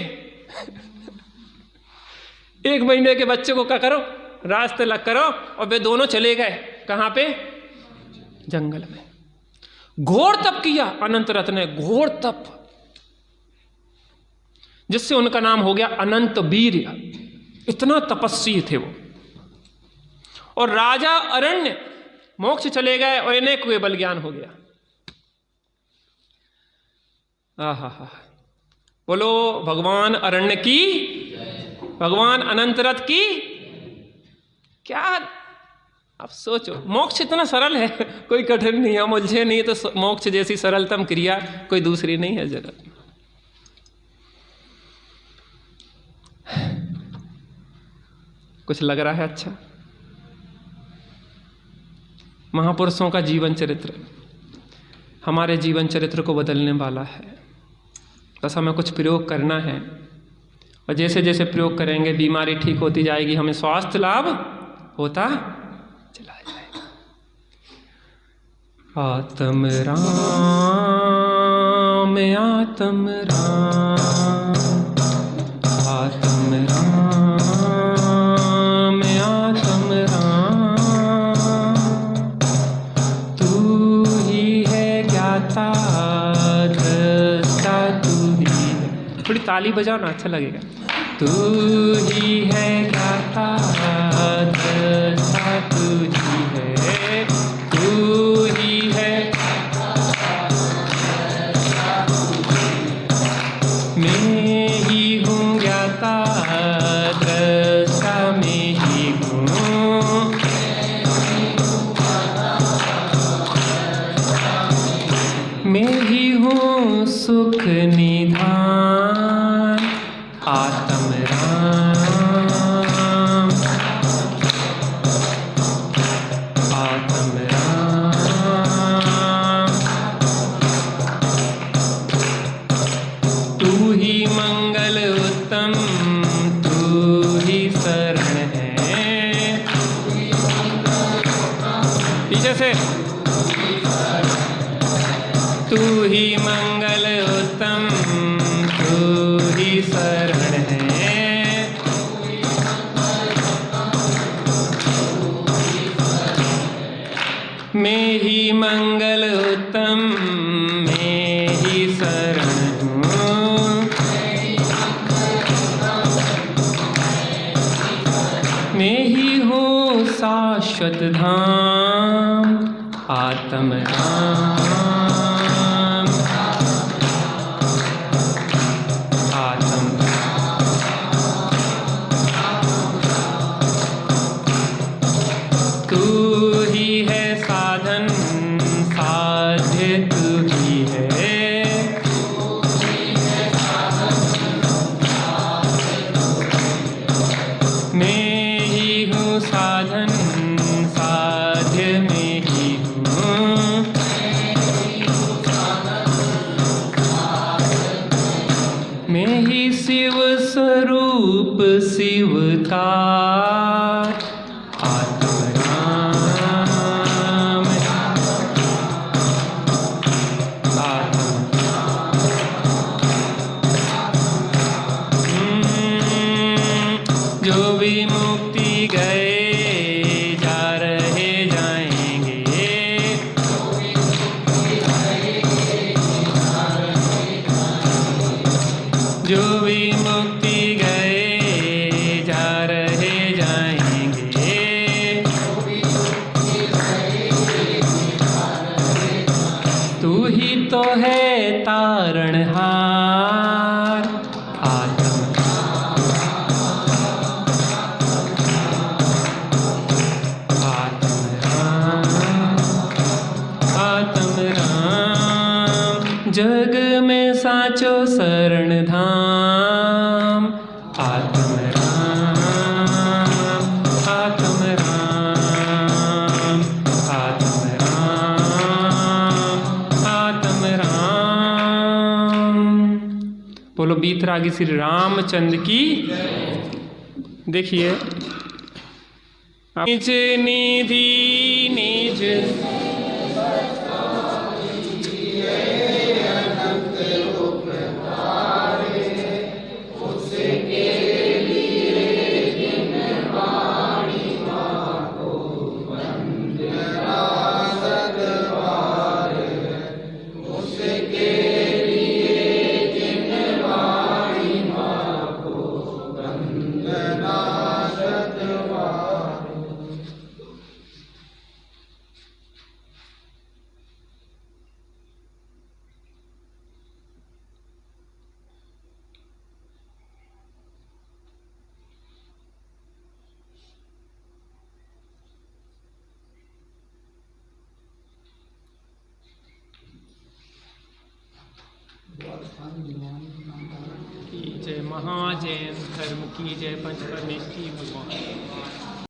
1 महीने के बच्चे को क्या करो? राज तिलक करो। और वे दोनों चले गए कहाँ पे? जंगल में। घोर तप किया अनंत रथ ने, घोर तप, जिससे उनका नाम हो गया अनंत वीर्य। इतना तपस्वी थे वो। और राजा अरण्य मोक्ष चले गए और इन्हें केवल ज्ञान हो गया। आहा, बोलो भगवान अरण्य की, भगवान अनंत रथ की। क्या अब सोचो, मोक्ष इतना सरल है, कोई कठिन नहीं है, मुझे नहीं तो मोक्ष जैसी सरलतम क्रिया कोई दूसरी नहीं है जगत में। कुछ लग रहा है अच्छा? महापुरुषों का जीवन चरित्र हमारे जीवन चरित्र को बदलने वाला है। बस हमें कुछ प्रयोग करना है, और जैसे जैसे प्रयोग करेंगे बीमारी ठीक होती जाएगी, हमें स्वास्थ्य लाभ होता चला जाएगा। आत्म राम आत्म राम, आत्म राम आत्म राम, तू ही है ज्ञाता दृष्टा, तू ही है। थोड़ी ताली बजाओ ना, अच्छा लगेगा। तू ही है ज्ञाता दृष्टा, तू ही है, तू ही है, मैं ही हूँ ज्ञाता दृष्टा, मैं ही हूँ, मैं ही हूँ सुख निधान। आत्म राम आत्म राम, तू ही मंगल उत्तम, तू ही शरण है। पीछे से, तू ही मंगल उत्तम, तू ही शरण है। मैं ही मंगल उत्तम, मैं ही शरण हूँ। ही हो शाश्वत धाम आत्म राम। आत्म तू ही है साधन साध्य, तू ही है मैं ही हूँ साधन साध्य में ही हूँ। मैं ही शिव स्वरूप शिव का जो भी मुक्ति गए जा रहे जाएंगे, जो भी मुक्ति गए जा रहे जाएंगे। तू ही तो है तारणहार जग में साचो शरण धाम आत्म राम। आत्म राम आत्म राम आत्म राम। बोलो बीतरागी श्री रामचंद्र की। देखिए निज निधि निज की जय महाजैन धर्म की जय पंचपरमेष्ठी भगवान।